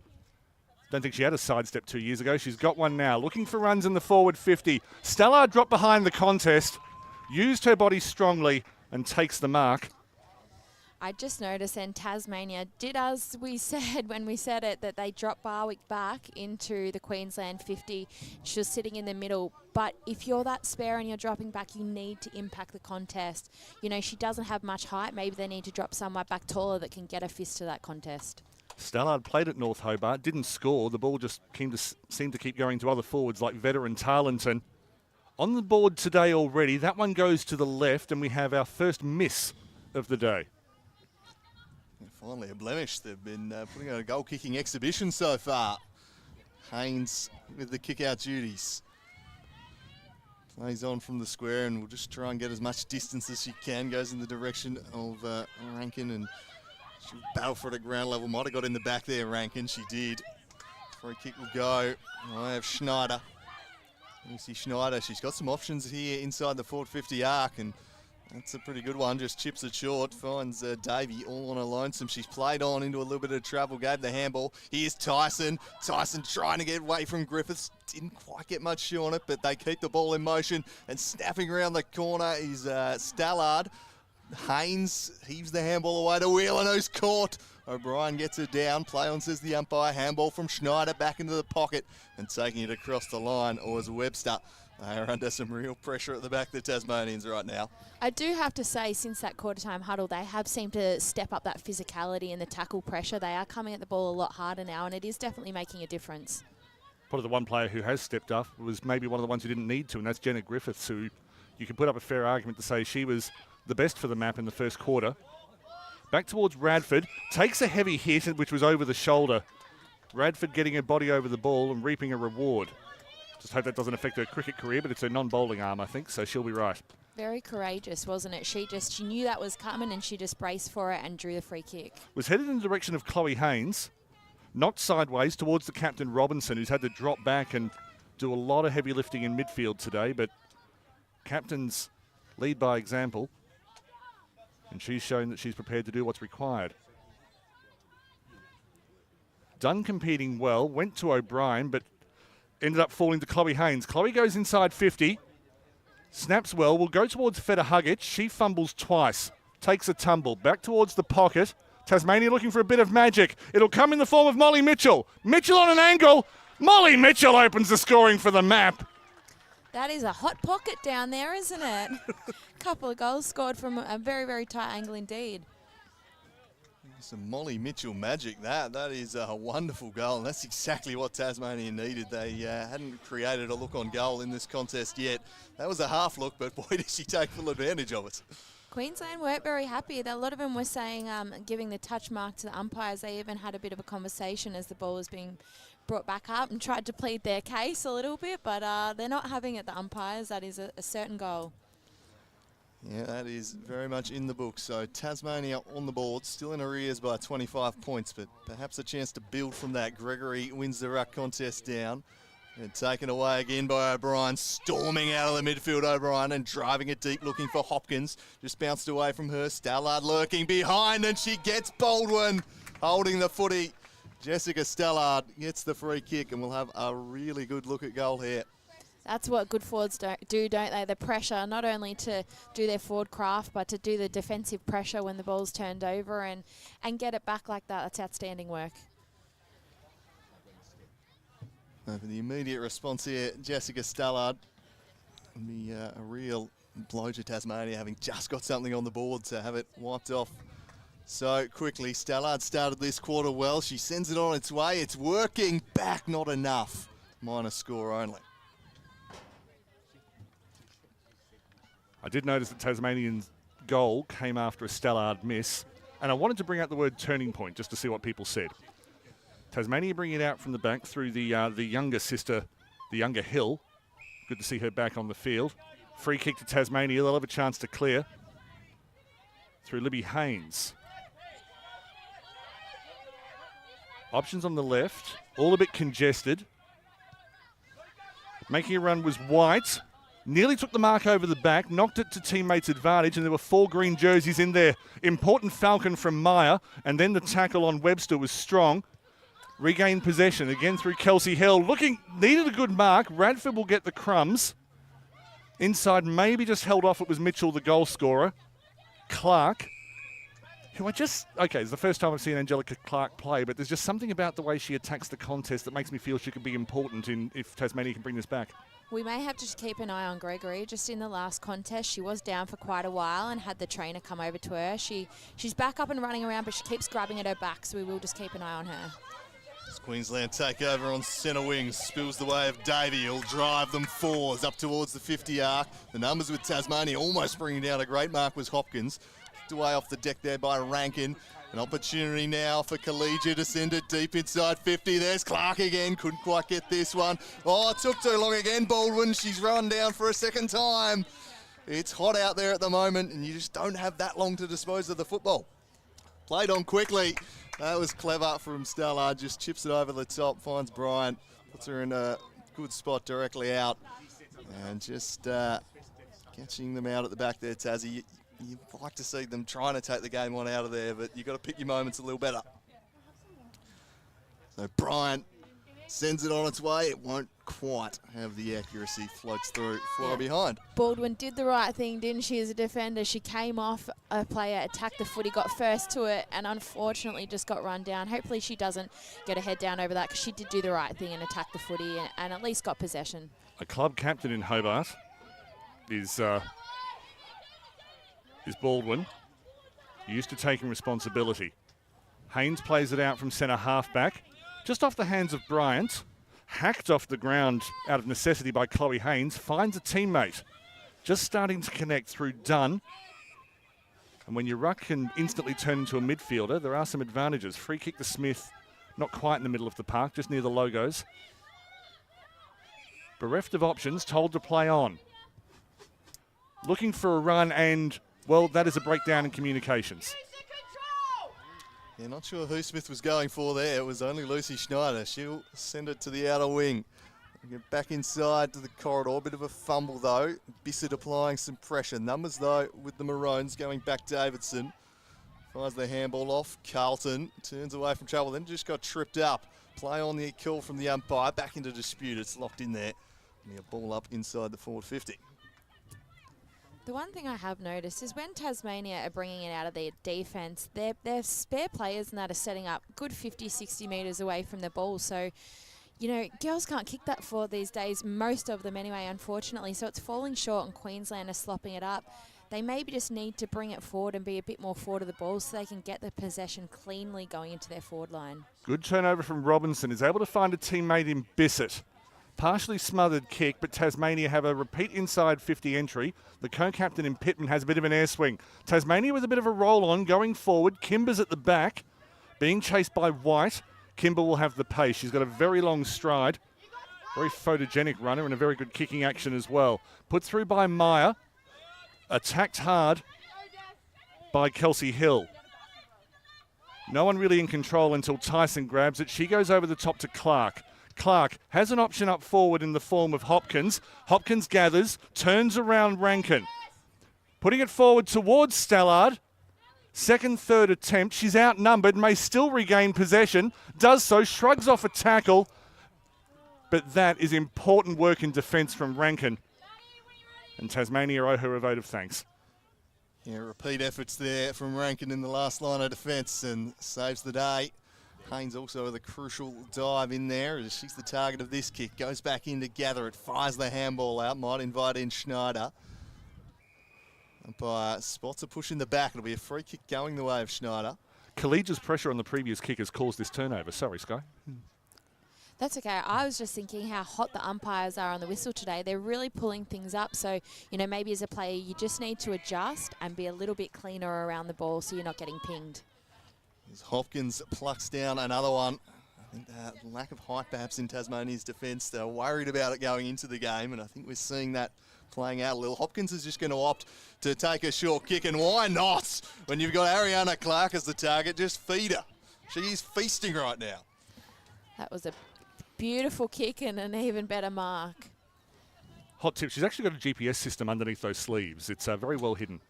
Don't think she had a sidestep 2 years ago. She's got one now. Looking for runs in the forward 50. Stallard dropped behind the contest, used her body strongly, and takes the mark. I just noticed, and Tasmania did as we said when we said it, that they dropped Barwick back into the Queensland 50. She was sitting in the middle. But if you're that spare and you're dropping back, you need to impact the contest. You know, she doesn't have much height. Maybe they need to drop somewhere back taller that can get a fist to that contest. Stallard played at North Hobart, didn't score. The ball just seemed to keep going to other forwards like veteran Tarleton. On the board today already, that one goes to the left, and we have our first miss of the day. Finally a blemish. They've been putting on a goal-kicking exhibition so far. Haynes with the kick-out duties. Plays on from the square and will just try and get as much distance as she can. Goes in the direction of Rankin, and she'll battle for it at ground level. Might have got in the back there, Rankin. She did. Free kick will go. I have Schneider. You see Schneider. She's got some options here inside the forward 50 arc, and that's a pretty good one. Just chips it short. Finds Davey all on her lonesome. She's played on into a little bit of trouble. Gave the handball. Here's Tyson. Tyson trying to get away from Griffiths. Didn't quite get much shoe on it, but they keep the ball in motion. And snapping around the corner is Stallard. Haynes heaves the handball away to Whelan, who's caught. O'Brien gets it down. Play on, says the umpire. Handball from Schneider back into the pocket and taking it across the line. Or was Webster. They are under some real pressure at the back, the Tasmanians, right now. I do have to say, since that quarter-time huddle, they have seemed to step up that physicality and the tackle pressure. They are coming at the ball a lot harder now, and it is definitely making a difference. Probably the one player who has stepped up was maybe one of the ones who didn't need to, and that's Jenna Griffiths, who you can put up a fair argument to say she was the best for the map in the first quarter. Back towards Radford, takes a heavy hit, which was over the shoulder. Radford getting her body over the ball and reaping a reward. Just hope that doesn't affect her cricket career, but it's her non-bowling arm, I think, so she'll be right. Very courageous, wasn't it? She knew that was coming, and she just braced for it and drew the free kick. Was headed in the direction of Chloe Haynes, knocked sideways towards the captain Robinson, who's had to drop back and do a lot of heavy lifting in midfield today, but captains lead by example, and she's shown that she's prepared to do what's required. Dunn competing well, went to O'Brien, but ended up falling to Chloe Haynes. Chloe goes inside 50, snaps well, will go towards Feta Huggett. She fumbles twice, takes a tumble, back towards the pocket. Tasmania looking for a bit of magic. It'll come in the form of Molly Mitchell. Mitchell on an angle. Molly Mitchell opens the scoring for the map. That is a hot pocket down there, isn't it? Couple of goals scored from a very, very tight angle indeed. Some Molly Mitchell magic. That is a wonderful goal, and that's exactly what Tasmania needed. They hadn't created a look on goal in this contest yet. That was a half look, but boy, did she take full advantage of it. Queensland weren't very happy. A lot of them were saying, giving the touch mark to the umpires. They even had a bit of a conversation as the ball was being brought back up and tried to plead their case a little bit, but they're not having it, the umpires. That is a certain goal. Yeah, that is very much in the book. So Tasmania on the board, still in arrears by 25 points, but perhaps a chance to build from that. Gregory wins the ruck contest down. And taken away again by O'Brien, storming out of the midfield, O'Brien, and driving it deep, looking for Hopkins. Just bounced away from her. Stallard lurking behind, and she gets Baldwin holding the footy. Jessica Stallard gets the free kick, and we'll have a really good look at goal here. That's what good forwards do, don't they? The pressure, not only to do their forward craft, but to do the defensive pressure when the ball's turned over and get it back like that. That's outstanding work. For the immediate response here, Jessica Stallard. It'll be a real blow to Tasmania, having just got something on the board to have it wiped off so quickly. Stallard started this quarter well. She sends it on its way. It's working. Back, not enough. Minus score only. I did notice that Tasmanian's goal came after a Stallard miss, and I wanted to bring out the word turning point just to see what people said. Tasmania bringing it out from the back through the younger sister, the younger Hill. Good to see her back on the field. Free kick to Tasmania. They'll have a chance to clear through Libby Haynes. Options on the left, all a bit congested. Making a run was White. Nearly took the mark over the back, knocked it to teammates' advantage, and there were 4 green jerseys in there. Important Falcon from Meyer, and then the tackle on Webster was strong. Regained possession again through Kelsey Hill. Needed a good mark. Radford will get the crumbs. Inside, maybe just held off. It was Mitchell, the goal scorer. Clark, who it's the first time I've seen Angelica Clark play, but there's just something about the way she attacks the contest that makes me feel she could be important if Tasmania can bring this back. We may have to just keep an eye on Gregory. Just in the last contest, she was down for quite a while and had the trainer come over to her. She's back up and running around, but she keeps grabbing at her back, so we will just keep an eye on her. As Queensland take over on centre wings, spills the way of Davey. He'll drive them forwards up towards the 50 arc. The numbers with Tasmania almost bringing down a great mark was Hopkins. Kicked away off the deck there by Rankin. An opportunity now for Collegiate to send it deep inside 50. There's Clark again. Couldn't quite get this one. Oh, it took too long again, Baldwin. She's run down for a second time. It's hot out there at the moment, and you just don't have that long to dispose of the football. Played on quickly. That was clever from Stallard. Just chips it over the top, finds Bryant, puts her in a good spot directly out. And just catching them out at the back there, Tassie. You'd like to see them trying to take the game on out of there, but you've got to pick your moments a little better. So Bryant sends it on its way. It won't quite have the accuracy, floats through, far behind. Baldwin did the right thing, didn't she, as a defender? She came off a player, attacked the footy, got first to it, and unfortunately just got run down. Hopefully she doesn't get her head down over that, because she did do the right thing and attack the footy and at least got possession. A club captain in Hobart is Baldwin, used to taking responsibility. Haynes plays it out from centre halfback, just off the hands of Bryant, hacked off the ground out of necessity by Chloe Haynes, finds a teammate, just starting to connect through Dunn. And when your ruck can instantly turn into a midfielder, there are some advantages. Free kick to Smith, not quite in the middle of the park, just near the logos. Bereft of options, told to play on. Looking for a run and, well, that is a breakdown in communications. Yeah, not sure who Smith was going for there. It was only Lucy Schneider. She'll send it to the outer wing. Get back inside to the corridor. Bit of a fumble, though. Bissett applying some pressure. Numbers, though, with the Maroons going back Davidson. Fires the handball off. Carlton turns away from trouble. Then just got tripped up. Play on the call from the umpire. Back into dispute. It's locked in there. And a ball up inside the forward 50. The one thing I have noticed is when Tasmania are bringing it out of their defence, their spare players and that are setting up good 50, 60 metres away from the ball. So, you know, girls can't kick that for these days, most of them anyway, unfortunately. So it's falling short and Queensland are slopping it up. They maybe just need to bring it forward and be a bit more forward of the ball so they can get the possession cleanly going into their forward line. Good turnover from Robinson. Is able to find a teammate in Bissett. Partially smothered kick, but Tasmania have a repeat inside 50 entry. The co-captain in Pittman has a bit of an air swing. Tasmania with a bit of a roll on, going forward. Kimber's at the back, being chased by White. Kimber will have the pace. She's got a very long stride. Very photogenic runner and a very good kicking action as well. Put through by Meyer. Attacked hard by Kelsey Hill. No one really in control until Tyson grabs it. She goes over the top to Clark. Clark has an option up forward in the form of Hopkins. Hopkins gathers, turns around Rankin. Putting it forward towards Stallard. Second, third attempt. She's outnumbered, may still regain possession. Does so, shrugs off a tackle. But that is important work in defence from Rankin. And Tasmania owe her a vote of thanks. Yeah, repeat efforts there from Rankin in the last line of defence and saves the day. Haynes also with a crucial dive in there as she's the target of this kick. Goes back in to gather it, fires the handball out, might invite in Schneider. Umpire spots a push in the back. It'll be a free kick going the way of Schneider. Collegia's pressure on the previous kick has caused this turnover. Sorry, Sky. That's okay. I was just thinking how hot the umpires are on the whistle today. They're really pulling things up. So, you know, maybe as a player, you just need to adjust and be a little bit cleaner around the ball so you're not getting pinged. As Hopkins plucks down another one. I think that lack of height perhaps in Tasmania's defence. They're worried about it going into the game, and I think we're seeing that playing out a little. Hopkins is just going to opt to take a short kick, and why not? When you've got Ariana Clark as the target, just feed her. She's feasting right now. That was a beautiful kick and an even better mark. Hot tip, she's actually got a GPS system underneath those sleeves. It's very well hidden.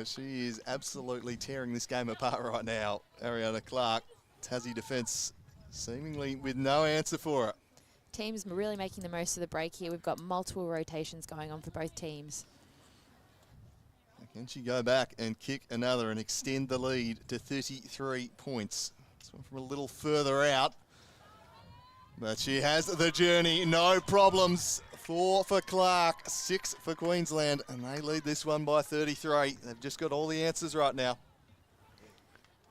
She is absolutely tearing this game apart right now. Ariana Clark, Tassie defence, seemingly with no answer for it. Teams really making the most of the break here. We've got multiple rotations going on for both teams. Can she go back and kick another and extend the lead to 33 points? This one from a little further out. But she has the journey, no problems. 4 for Clark, 6 for Queensland, and they lead this one by 33. They've just got all the answers right now.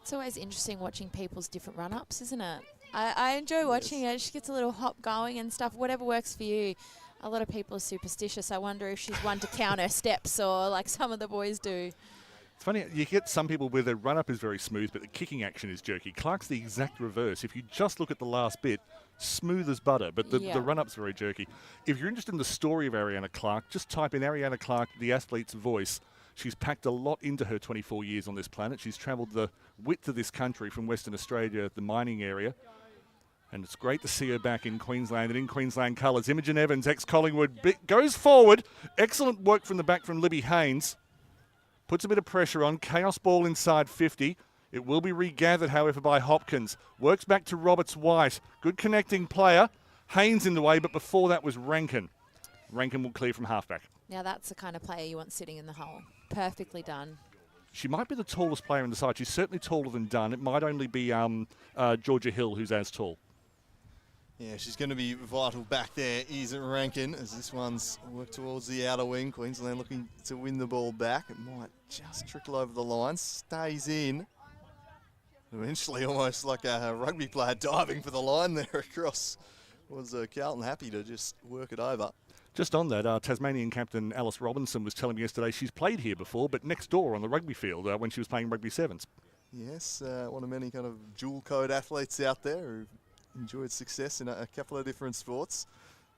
It's always interesting watching people's different run-ups, isn't it? I enjoy watching it. She gets a little hop going and stuff, whatever works for you. A lot of people are superstitious. I wonder if she's one to count her steps or like some of the boys do. It's funny, you get some people where their run-up is very smooth, but the kicking action is jerky. Clark's the exact reverse. If you just look at the last bit, smooth as butter, but the run-up's very jerky. If you're interested in the story of Ariana Clark, just type in Ariana Clark, the athlete's voice. She's packed a lot into her 24 years on this planet. She's travelled the width of this country from Western Australia, the mining area. And it's great to see her back in Queensland and in Queensland colours. Imogen Evans, ex-Collingwood, goes forward. Excellent work from the back from Libby Haynes. Puts a bit of pressure on. Chaos ball inside 50. It will be regathered, however, by Hopkins. Works back to Roberts-White. Good connecting player. Haynes in the way, but before that was Rankin. Rankin will clear from halfback. Now that's the kind of player you want sitting in the hole. Perfectly done. She might be the tallest player in the side. She's certainly taller than Dunn. It might only be Georgia Hill who's as tall. Yeah, she's going to be vital back there, is Rankin, as this one's worked towards the outer wing. Queensland looking to win the ball back. It might just trickle over the line, stays in. Eventually, almost like a rugby player diving for the line there across. Was Carlton happy to just work it over. Just on that, Tasmanian captain Alice Robinson was telling me yesterday she's played here before, but next door on the rugby field when she was playing rugby sevens. Yes, one of many kind of dual code athletes out there who enjoyed success in a couple of different sports.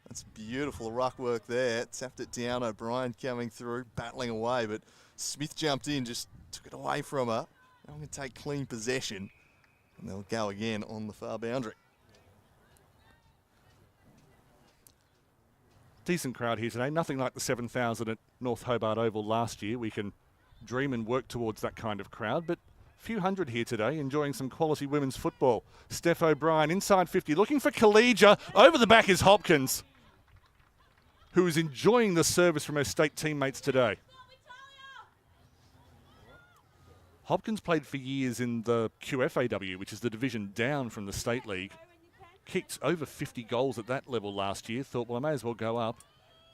That's beautiful ruck work there. Tapped it down. O'Brien coming through, battling away, but Smith jumped in, just took it away from her. Now I'm going to take clean possession, and they'll go again on the far boundary. Decent crowd here today. Nothing like the 7,000 at North Hobart Oval last year. We can dream and work towards that kind of crowd, but a few hundred here today enjoying some quality women's football. Steph O'Brien inside 50, looking for Collegia. Over the back is Hopkins, who is enjoying the service from her state teammates today. Hopkins played for years in the QFAW, which is the division down from the State League. Kicked over 50 goals at that level last year. Thought, well, I may as well go up.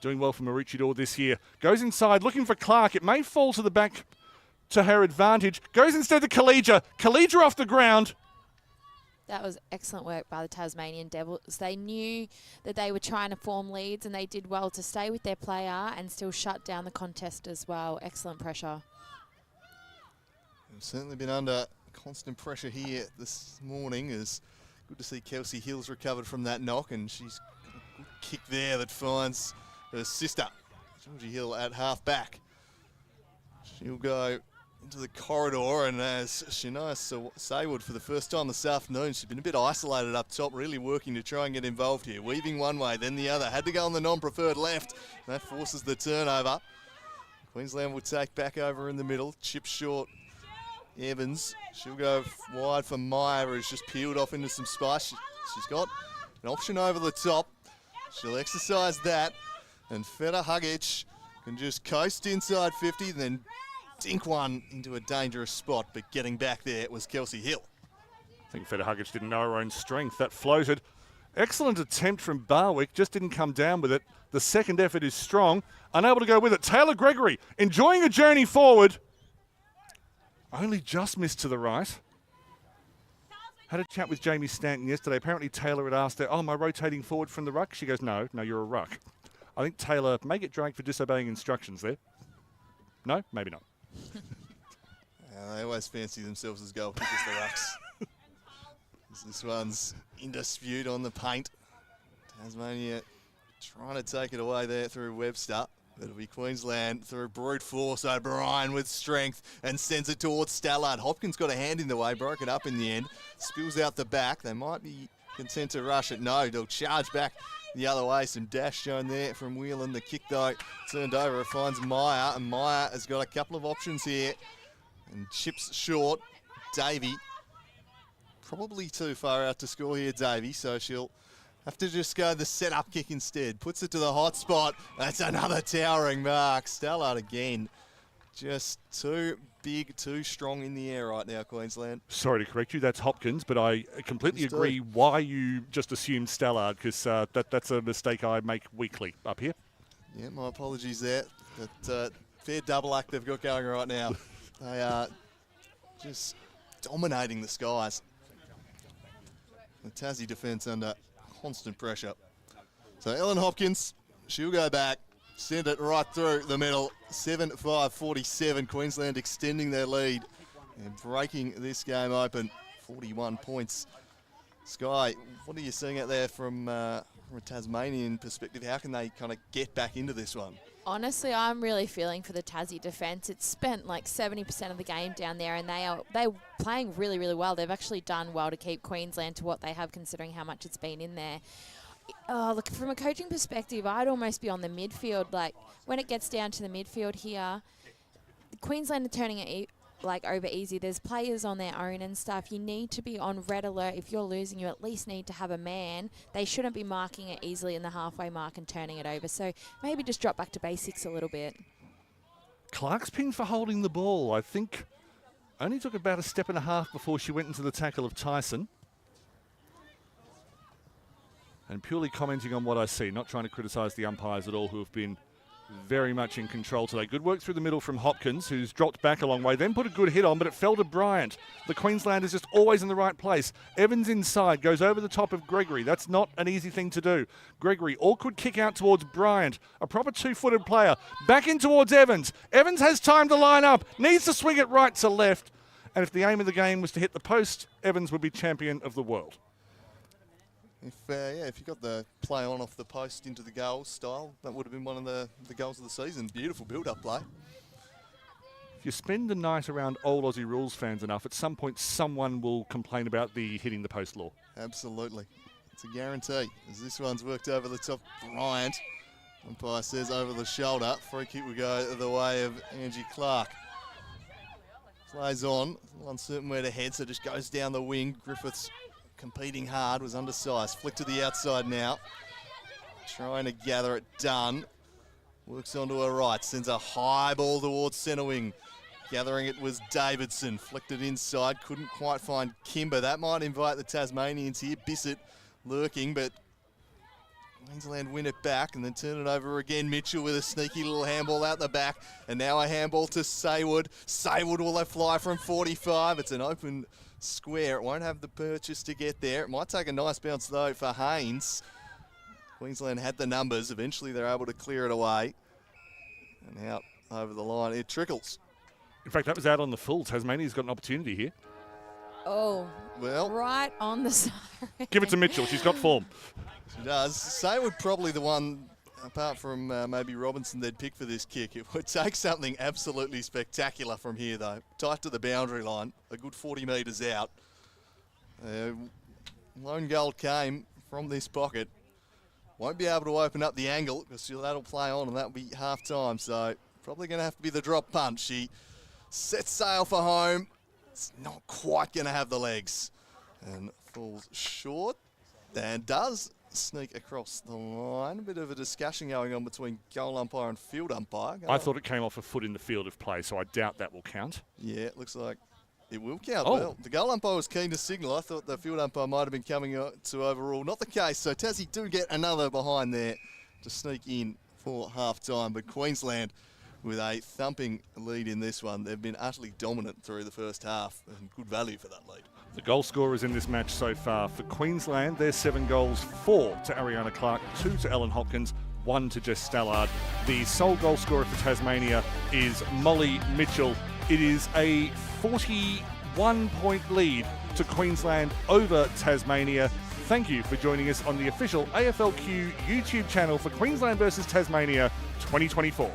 Doing well for Maroochydore this year. Goes inside, looking for Clark. It may fall to the back to her advantage. Goes instead to Collegia. Collegia off the ground. That was excellent work by the Tasmanian Devils. They knew that they were trying to form leads and they did well to stay with their player and still shut down the contest as well. Excellent pressure. We've certainly been under constant pressure here this morning. It's good to see Kelsey Hill's recovered from that knock, and she's got a good kick there that finds her sister, Georgie Hill, at half back. She'll go into the corridor, and as Shania Saywood for the first time this afternoon, she's been a bit isolated up top, really working to try and get involved here. Weaving one way, then the other. Had to go on the non-preferred left. That forces the turnover. Queensland will take back over in the middle. Chip short. Evans, she'll go wide for Meyer, who's just peeled off into some spice. She's got an option over the top. She'll exercise that, and Feta Hugic can just coast inside 50, then dink one into a dangerous spot, but getting back there was Kelsey Hill. I think Federhuggage didn't know her own strength. That floated. Excellent attempt from Barwick, just didn't come down with it. The second effort is strong. Unable to go with it. Taylor Gregory enjoying a journey forward. Only just missed to the right. Had a chat with Jamie Stanton yesterday. Apparently Taylor had asked her, oh, am I rotating forward from the ruck? She goes, no, you're a ruck. I think Taylor may get dragged for disobeying instructions there. No, maybe not. They always fancy themselves as goal kickers, the rucks. This one's in dispute on the paint. Tasmania trying to take it away there through Webster. It'll be Queensland through brute force. O'Brien with strength and sends it towards Stallard. Hopkins got a hand in the way, broke it up in the end. Spills out the back. They might be content to rush it. No, they'll charge back the other way. Some dash shown there from Whelan. The kick, though, turned over. It finds Meyer, and Meyer has got a couple of options here. And chips short. Davey, probably too far out to score here, Davey, so she'll have to just go the set-up kick instead. Puts it to the hot spot. That's another towering mark. Stallard again. Just too big, too strong in the air right now, Queensland. Sorry to correct you, that's Hopkins, but I completely agree why you just assumed Stallard, because that's a mistake I make weekly up here. Yeah, my apologies there. But fair double act they've got going right now. They are just dominating the skies. The Tassie defence under constant pressure. So Ellen Hopkins, she'll go back, send it right through the middle. 7-5-47, Queensland extending their lead and breaking this game open. 41 points. Sky, what are you seeing out there from a Tasmanian perspective? How can they kind of get back into this one? Honestly, I'm really feeling for the Tassie defence. It's spent like 70% of the game down there, and they're playing really, really well. They've actually done well to keep Queensland to what they have, considering how much it's been in there. Look, from a coaching perspective, I'd almost be on the midfield. Like, when it gets down to the midfield here, Queensland are turning it over easy. There's players on their own and stuff. You need to be on red alert. If you're losing, you at least need to have a man. They shouldn't be marking it easily in the halfway mark and turning it over. So maybe just drop back to basics a little bit. Clark's pinned for holding the ball. I think only took about a step and a half before she went into the tackle of Tyson. And purely commenting on what I see, not trying to criticise the umpires at all, who have been very much in control today. Good work through the middle from Hopkins, who's dropped back a long way, then put a good hit on, but it fell to Bryant. The Queenslanders just always in the right place. Evans inside, goes over the top of Gregory. That's not an easy thing to do. Gregory, awkward kick out towards Bryant, a proper two-footed player. Back in towards Evans. Evans has time to line up, needs to swing it right to left. And if the aim of the game was to hit the post, Evans would be champion of the world. If you got the play on off the post into the goal style, that would have been one of the goals of the season. Beautiful build-up play. If you spend the night around old Aussie rules fans enough, at some point someone will complain about the hitting the post law. Absolutely. It's a guarantee. As this one's worked over the top, Bryant. Umpire says over the shoulder. Free kick will go the way of Angie Clark. Plays on. Uncertain where to head, so just goes down the wing. Griffiths competing hard, was undersized. Flick to the outside now. Trying to gather it done. Works onto her right, sends a high ball towards centre wing. Gathering it was Davidson. Flicked it inside, couldn't quite find Kimber. That might invite the Tasmanians here. Bissett lurking, but Queensland win it back and then turn it over again. Mitchell with a sneaky little handball out the back. And now a handball to Saywood. Saywood will let fly from 45. It's an open square. It won't have the purchase to get there. It might take a nice bounce though for Haynes. Queensland had the numbers. Eventually they're able to clear it away. And out over the line. It trickles. In fact, that was out on the full. Tasmania's got an opportunity here. Oh, well, right on the side. Give it to Mitchell. She's got form. She does. Saywood probably the one, apart from maybe Robinson, they'd pick for this kick. It would take something absolutely spectacular from here, though. Tight to the boundary line, a good 40 metres out. Lone goal came from this pocket. Won't be able to open up the angle because that'll play on and that'll be half time. So probably going to have to be the drop punch. She sets sail for home. It's not quite going to have the legs and falls short and does sneak across the line. A bit of a discussion going on between goal umpire and field umpire. I thought it came off a foot in the field of play, so I doubt that will count. Yeah, it looks like It will count. Oh. Well, the goal umpire was keen to signal. I thought the field umpire might have been coming to overrule. Not the case. So Tassie do get another behind there to sneak in for half-time. But Queensland with a thumping lead in this one. They've been utterly dominant through the first half and good value for that lead. The goal scorers in this match so far for Queensland, there's 7 goals, 4 to Ariana Clark, 2 to Ellen Hopkins, 1 to Jess Stallard. The sole goal scorer for Tasmania is Molly Mitchell. It is a 41-point lead to Queensland over Tasmania. Thank you for joining us on the official AFLQ YouTube channel for Queensland versus Tasmania 2024.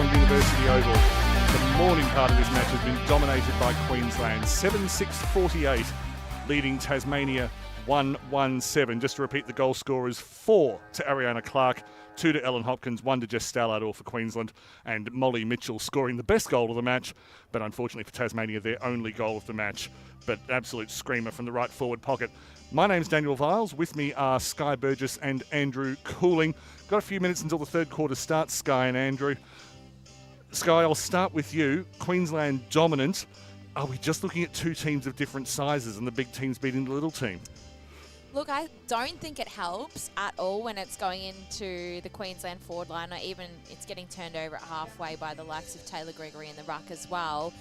Bond University Oval. The morning part of this match has been dominated by Queensland, 7-6-48, leading Tasmania 1-1-7. Just to repeat the goal scorers, 4 to Ariana Clark, 2 to Ellen Hopkins, 1 to Jess Stallard, all for Queensland, and Molly Mitchell scoring the best goal of the match, but unfortunately for Tasmania, their only goal of the match. But absolute screamer from the right forward pocket. My name's Daniel Viles. With me are Sky Burgess and Andrew Cooling. Got a few minutes until the third quarter starts, Sky and Andrew. Sky, I'll start with you. Queensland dominant. Are we just looking at two teams of different sizes and the big teams beating the little team? Look, I don't think it helps at all when it's going into the Queensland forward line, or even it's getting turned over at halfway by the likes of Taylor Gregory in the ruck as well.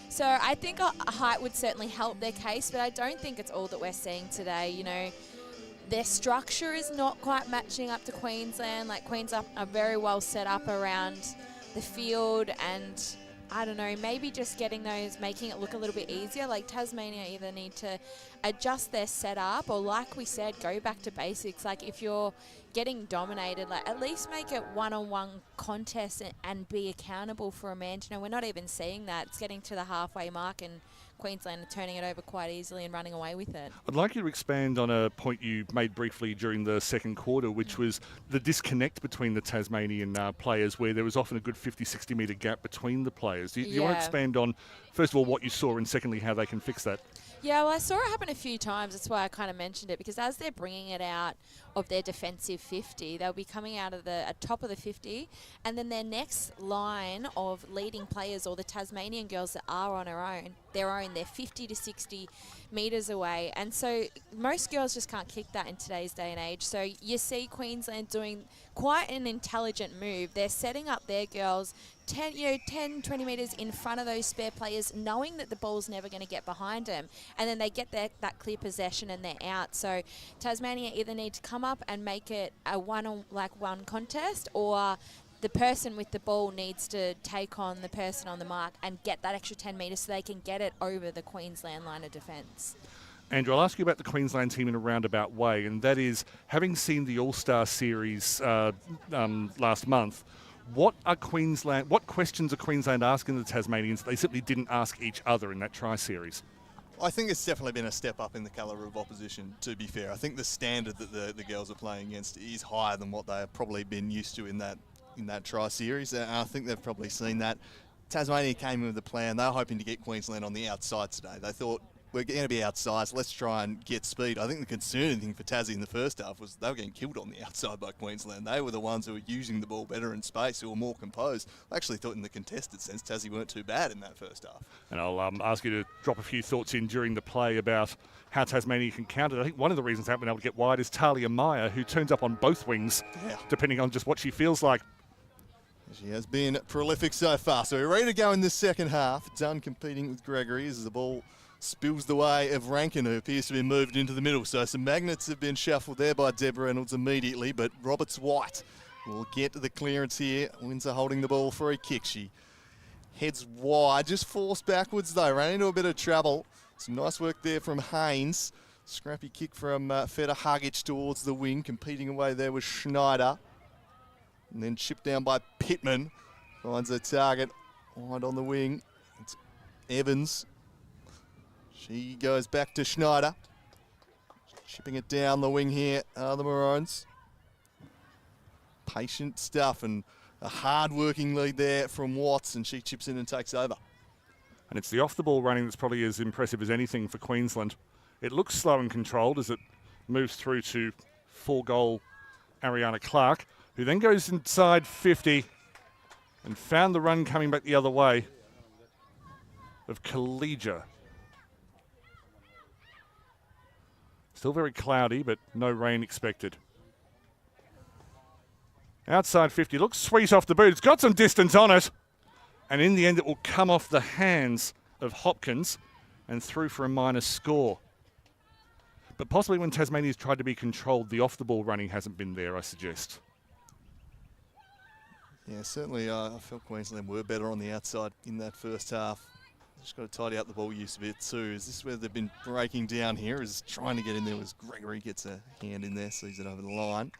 So I think a height would certainly help their case, but I don't think it's all that we're seeing today. You know, their structure is not quite matching up to Queensland. Like, Queensland are very well set up around the field, and I don't know, maybe just getting those, making it look a little bit easier. Like, Tasmania either need to adjust their setup, or like we said, go back to basics. Like, if you're getting dominated, like, at least make it one-on-one contest and be accountable for a man. You know, we're not even seeing that. It's getting to the halfway mark and Queensland are turning it over quite easily and running away with it. I'd like you to expand on a point you made briefly during the second quarter, which was the disconnect between the Tasmanian players, where there was often a good 50-60 metre gap between the players. Do you want to expand on, first of all, what you saw, and secondly, how they can fix that? Yeah, well, I saw it happen a few times. That's why I kind of mentioned it, because as they're bringing it out of their defensive 50, they'll be coming out of the top of the 50, and then their next line of leading players, or the Tasmanian girls that are on they're 50 to 60 metres away. And so most girls just can't kick that in today's day and age. So you see Queensland doing quite an intelligent move. They're setting up their girls 10, 20 metres in front of those spare players, knowing that the ball's never going to get behind them. And then they get that clear possession and they're out. So Tasmania either need to come up and make it a one-on-one contest, or the person with the ball needs to take on the person on the mark and get that extra 10 metres so they can get it over the Queensland line of defence. Andrew, I'll ask you about the Queensland team in a roundabout way, and that is, having seen the All-Star Series last month, what questions are Queensland asking the Tasmanians they simply didn't ask each other in that tri-series? I think it's definitely been a step up in the calibre of opposition, to be fair. I think the standard that the girls are playing against is higher than what they've probably been used to in that tri-series. And I think they've probably seen that. Tasmania came in with a plan. They were hoping to get Queensland on the outside today. They thought, we're going to be outsized, let's try and get speed. I think the concerning thing for Tassie in the first half was they were getting killed on the outside by Queensland. They were the ones who were using the ball better in space, who were more composed. I actually thought in the contested sense, Tassie weren't too bad in that first half. And I'll ask you to drop a few thoughts in during the play about how Tasmania can counter. I think one of the reasons they haven't been able to get wide is Talia Meyer, who turns up on both wings, depending on just what she feels like. She has been prolific so far. So we're ready to go in this second half. Done competing with Gregory as the ball spills the way of Rankin, who appears to be moved into the middle. So some magnets have been shuffled there by Deb Reynolds immediately, but Roberts-White will get the clearance here. Windsor holding the ball for a kick. She heads wide, just forced backwards though, ran into a bit of trouble. Some nice work there from Haynes. Scrappy kick from Feta Hagic towards the wing, competing away there with Schneider. And then chipped down by Pittman. Finds a target wide on the wing. It's Evans. She goes back to Schneider. Chipping it down the wing here are the Maroons. Patient stuff and a hard-working lead there from Watts, and she chips in and takes over. And it's the off-the-ball running that's probably as impressive as anything for Queensland. It looks slow and controlled as it moves through to 4-goal Ariana Clark, who then goes inside 50 and found the run coming back the other way of Collegia. Still very cloudy, but no rain expected. Outside 50, looks sweet off the boot. It's got some distance on it. And in the end, it will come off the hands of Hopkins and through for a minus score. But possibly when Tasmania's tried to be controlled, the off-the-ball running hasn't been there, I suggest. Yeah, certainly I felt Queensland were better on the outside in that first half. Just got to tidy up the ball use a bit too. Is this where they've been breaking down here? Is trying to get in there as Gregory gets a hand in there, sees it over the line.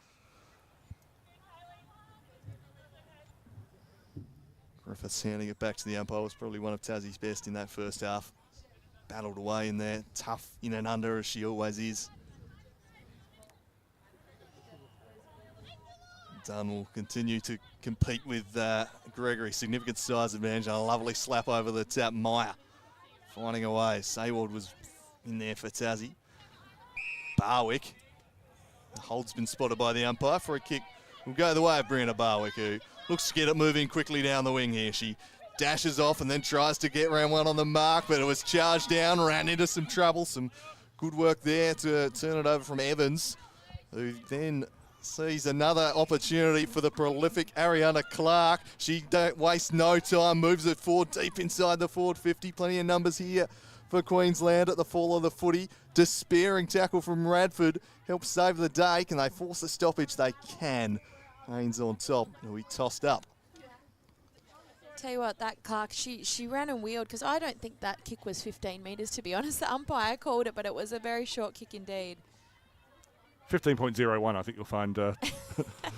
Griffiths handing it back to the umpire. Was probably one of Tassie's best in that first half. Battled away in there, tough in and under as she always is. Dunn will continue to compete with Gregory. Significant size advantage and a lovely slap over the tap. Meyer finding a way. Sayward was in there for Tassie. Barwick. The hold's been spotted by the umpire for a kick. Will go the way of Brianna Barwick, who looks to get it moving quickly down the wing here. She dashes off and then tries to get round one on the mark, but it was charged down, ran into some trouble. Some good work there to turn it over from Evans, who then sees another opportunity for the prolific Ariana Clark. She don't waste no time, moves it forward deep inside the forward 50. Plenty of numbers here for Queensland at the fall of the footy. Despairing tackle from Radford helps save the day. Can they force a stoppage? They can. Haynes on top, who he tossed up. Tell you what, that Clark, she ran and wheeled, because I don't think that kick was 15 metres, to be honest. The umpire called it, but it was a very short kick indeed. 15.01, I think you'll find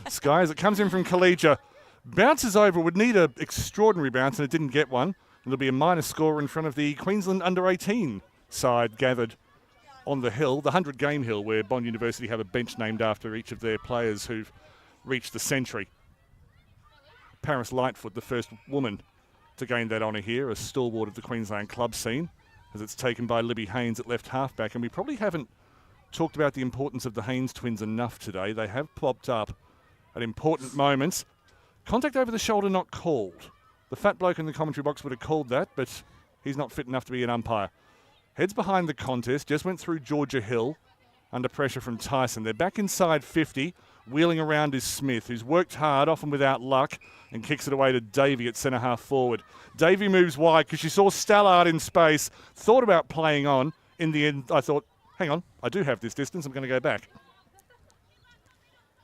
Sky, as it comes in from Collegia. Bounces over, would need an extraordinary bounce, and it didn't get one. It'll be a minor score in front of the Queensland under-18 side gathered on the hill, the 100-game hill, where Bond University have a bench named after each of their players who've reached the century. Paris Lightfoot, the first woman to gain that honour here, a stalwart of the Queensland club scene, as it's taken by Libby Haynes at left halfback. And we probably haven't talked about the importance of the Haynes twins enough today. They have popped up at important moments. Contact over the shoulder not called. The fat bloke in the commentary box would have called that, but he's not fit enough to be an umpire. Heads behind the contest, just went through Georgia Hill under pressure from Tyson. They're back inside 50. Wheeling around is Smith, who's worked hard, often without luck, and kicks it away to Davey at centre half forward. Davey moves wide because she saw Stallard in space, thought about playing on. In the end, I thought, hang on, I do have this distance, I'm going to go back.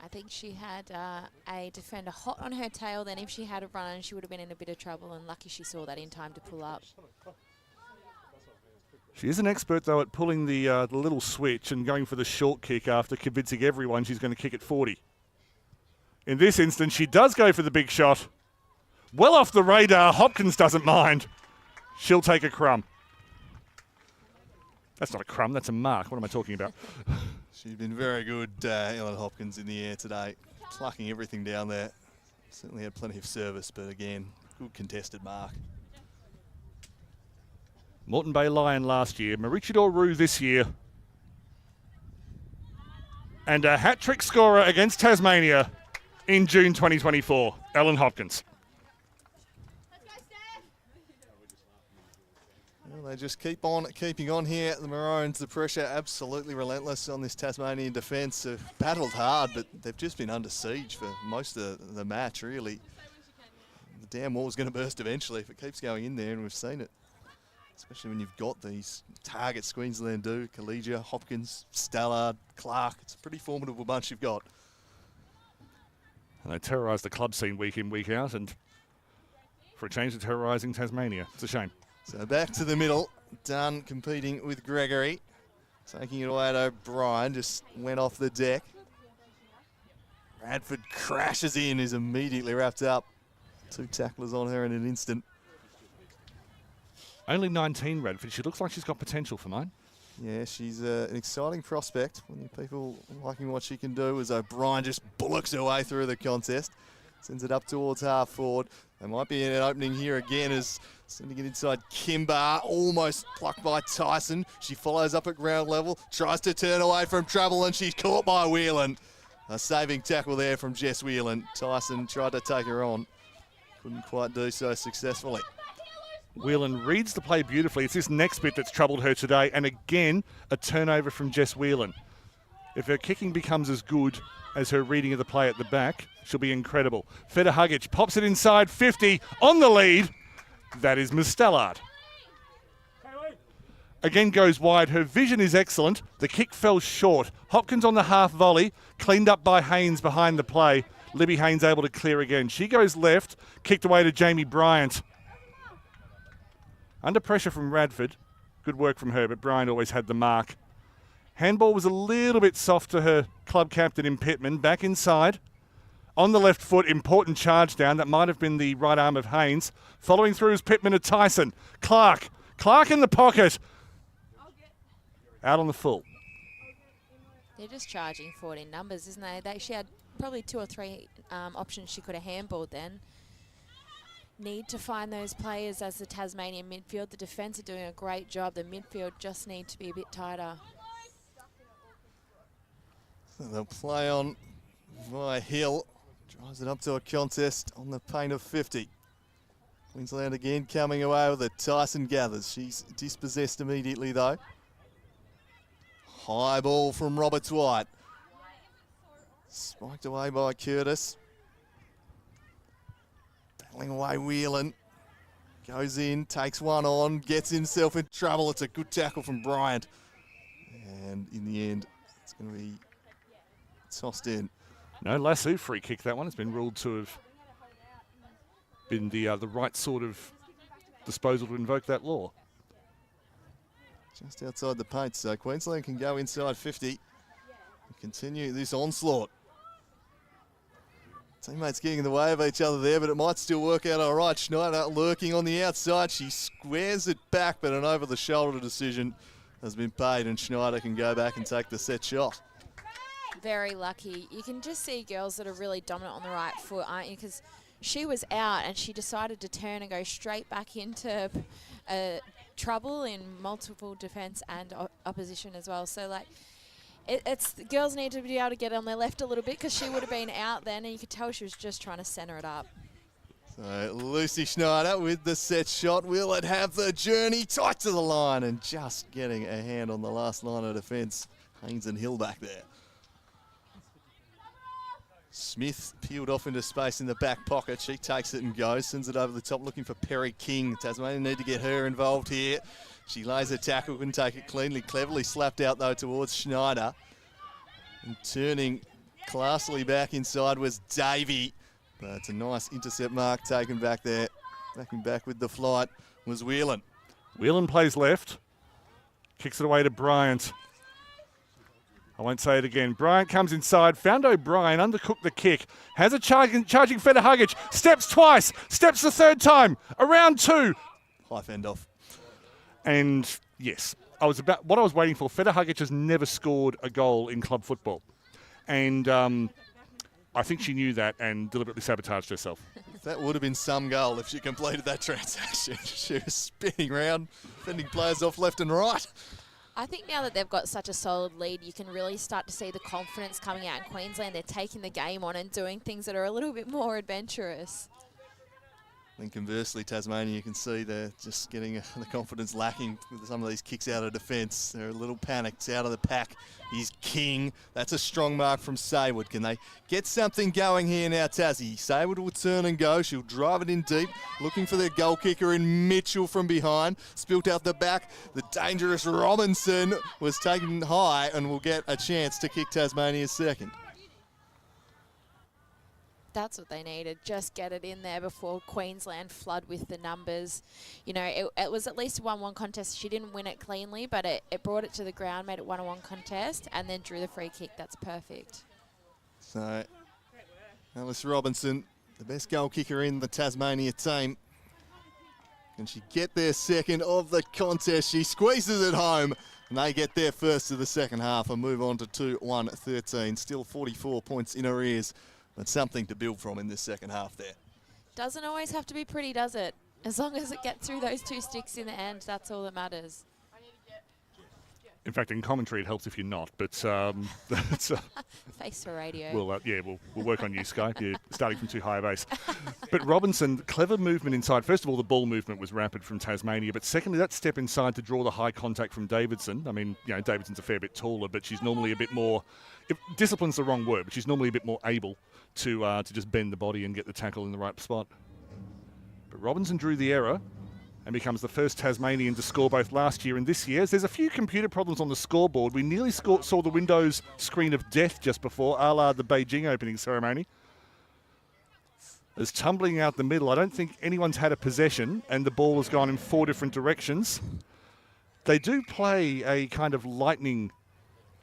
I think she had a defender hot on her tail. Then if she had a run, she would have been in a bit of trouble, and lucky she saw that in time to pull up. She is an expert, though, at pulling the little switch and going for the short kick after convincing everyone she's going to kick at 40. In this instance, she does go for the big shot. Well off the radar. Hopkins doesn't mind. She'll take a crumb. That's not a crumb, that's a mark. What am I talking about? She's been very good, Ellen Hopkins, in the air today, plucking everything down there. Certainly had plenty of service, but again, good contested mark. Moreton Bay Lion last year, Maroochydore Roo this year. And a hat-trick scorer against Tasmania in June 2024, Ellen Hopkins. Well, they just keep on keeping on here. The Maroons, the pressure absolutely relentless on this Tasmanian defence. They've battled hard, but they've just been under siege for most of the match, really. The damn wall's going to burst eventually if it keeps going in there, and we've seen it. Especially when you've got these targets Queensland do, Collegia, Hopkins, Stallard, Clark. It's a pretty formidable bunch you've got. And they terrorise the club scene week in, week out, and for a change, they're terrorising Tasmania. It's a shame. So back to the middle. Dunn competing with Gregory. Taking it away to O'Brien. Just went off the deck. Radford crashes in, is immediately wrapped up. Two tacklers on her in an instant. Only 19, Radford. She looks like she's got potential for mine. Yeah, she's an exciting prospect. Plenty of people liking what she can do as O'Brien just bullocks her way through the contest. Sends it up towards half forward. There might be an opening here again as sending it inside Kimber. Almost plucked by Tyson. She follows up at ground level. Tries to turn away from trouble and she's caught by Whelan. A saving tackle there from Jess Whelan. Tyson tried to take her on. Couldn't quite do so successfully. Whelan reads the play beautifully. It's this next bit that's troubled her today. And again, a turnover from Jess Whelan. If her kicking becomes as good as her reading of the play at the back, she'll be incredible. Feta Hugic pops it inside 50 on the lead. That is Ms. Stallard. Again goes wide. Her vision is excellent. The kick fell short. Hopkins on the half volley, cleaned up by Haynes behind the play. Libby Haynes able to clear again. She goes left, kicked away to Jamie Bryant. Under pressure from Radford. Good work from her, but Bryant always had the mark. Handball was a little bit soft to her club captain in Pittman. Back inside. On the left foot, important charge down. That might have been the right arm of Haynes. Following through is Pittman of Tyson. Clark in the pocket. Out on the full. They're just charging forward in numbers, isn't they? She had probably 2 or 3 options she could have handballed then. Need to find those players as the Tasmanian midfield. The defence are doing a great job. The midfield just need to be a bit tighter. So they'll play on via Hill. Drives it up to a contest on the paint of 50. Queensland again coming away with it. Tyson gathers. She's dispossessed immediately though. High ball from Roberts White. Spiked away by Curtis. Battling away Whelan. Goes in, takes one on, gets himself in trouble. It's a good tackle from Bryant. And in the end, it's going to be tossed in. No lasso free kick, that one. It's been ruled to have been the right sort of disposal to invoke that law. Just outside the paint, so Queensland can go inside 50 and continue this onslaught. Teammates getting in the way of each other there, but it might still work out all right. Schneider lurking on the outside. She squares it back, but an over-the-shoulder decision has been paid, and Schneider can go back and take the set shot. Very lucky. You can just see girls that are really dominant on the right foot, aren't you? Because she was out and she decided to turn and go straight back into trouble in multiple defence and opposition as well. So, like, it's the girls need to be able to get on their left a little bit because she would have been out then, and you could tell she was just trying to centre it up. So Lucy Schneider with the set shot. Will it have the journey tight to the line and just getting a hand on the last line of defence. Haynes and Hill back there. Smith peeled off into space in the back pocket. She takes it and goes, sends it over the top, looking for Perry King. Tasmania need to get her involved here. She lays a tackle, couldn't take it cleanly. Cleverly slapped out, though, towards Schneider. And turning classily back inside was Davey. But it's a nice intercept mark taken back there. Backing back with the flight was Whelan. Whelan plays left. Kicks it away to Bryant. I won't say it again. Bryant comes inside. Found O'Brien. Undercooked the kick. Has a charging Feta Hugic. Steps twice. Steps the third time. Around 2. High fend off. And yes, what I was waiting for. Feta Hugic has never scored a goal in club football. And I think she knew that and deliberately sabotaged herself. That would have been some goal if she completed that transaction. She was spinning around, fending players off left and right. I think now that they've got such a solid lead, you can really start to see the confidence coming out in Queensland. They're taking the game on and doing things that are a little bit more adventurous. And conversely, Tasmania, you can see they're just getting the confidence lacking with some of these kicks out of defence. They're a little panicked. Out of the pack is King. That's a strong mark from Saywood. Can they get something going here now, Tassie? Saywood will turn and go. She'll drive it in deep, looking for their goal kicker in Mitchell from behind. Spilt out the back. The dangerous Robinson was taken high and will get a chance to kick Tasmania's second. That's what they needed. Just get it in there before Queensland flood with the numbers. You know, it was at least a 1-1 contest. She didn't win it cleanly, but it brought it to the ground, made it 1-1 contest, and then drew the free kick. That's perfect. So, Alice Robinson, the best goal kicker in the Tasmania team. Can she get their second of the contest? She squeezes it home, and they get their first of the second half and move on to 2-1-13. Still 44 points in arrears. But something to build from in this second half there. Doesn't always have to be pretty, does it? As long as it gets through those 2 sticks in the end, that's all that matters. In fact, in commentary, it helps if you're not. But that's, Face for radio. We'll work on you, Sky. You're starting from too high a base. But Robinson, clever movement inside. First of all, the ball movement was rapid from Tasmania. But secondly, that step inside to draw the high contact from Davidson. I mean, you know, Davidson's a fair bit taller, but she's normally a bit more. Discipline's the wrong word, but she's normally a bit more able to just bend the body and get the tackle in the right spot. But Robinson drew the error and becomes the first Tasmanian to score both last year and this year. There's a few computer problems on the scoreboard. We nearly saw the Windows screen of death just before, a la the Beijing opening ceremony. As tumbling out the middle, I don't think anyone's had a possession, and the ball has gone in 4 different directions. They do play a kind of lightning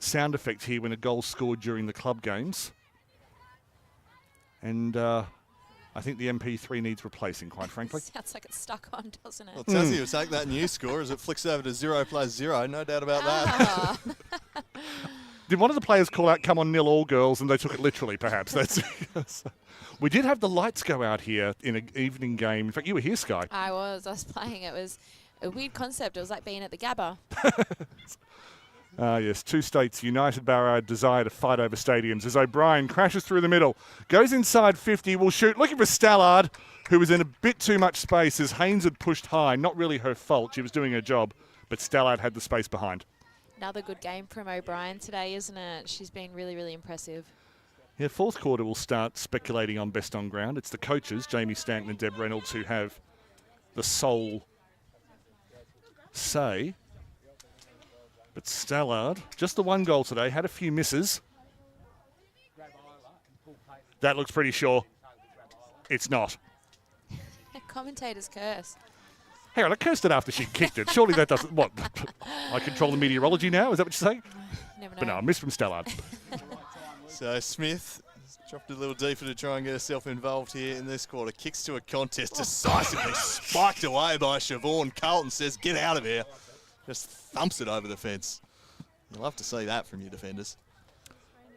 sound effect here when a goal's scored during the club games. And I think the MP3 needs replacing, quite frankly. Sounds like it's stuck on, doesn't it? Well, Tassie will take that new score as it flicks over to 0+0. No doubt about that. Ah. Did one of the players call out, "Come on, nil all, girls," and they took it literally, perhaps? That's We did have the lights go out here in an evening game. In fact, you were here, Sky. I was playing. It was a weird concept. It was like being at the Gabba. Yes, two states united by our desire to fight over stadiums as O'Brien crashes through the middle, goes inside 50, will shoot, looking for Stallard, who was in a bit too much space as Haynes had pushed high. Not really her fault. She was doing her job, but Stallard had the space behind. Another good game from O'Brien today, isn't it? She's been really, really impressive. Yeah, fourth quarter will start speculating on best on ground. It's the coaches, Jamie Stanton and Deb Reynolds, who have the sole say. But Stallard, just the one goal today, had a few misses. That looks pretty sure. It's not. Commentator's curse. Hang on, I cursed it after she kicked it. Surely that doesn't... What? I control the meteorology now? Is that what you're saying? Never know. But no, a miss from Stallard. So Smith dropped a little deeper to try and get herself involved here in this quarter. Kicks to a contest, decisively spiked away by Siobhan. Carlton says, "Get out of here." Just thumps it over the fence. You'll love to see that from your defenders.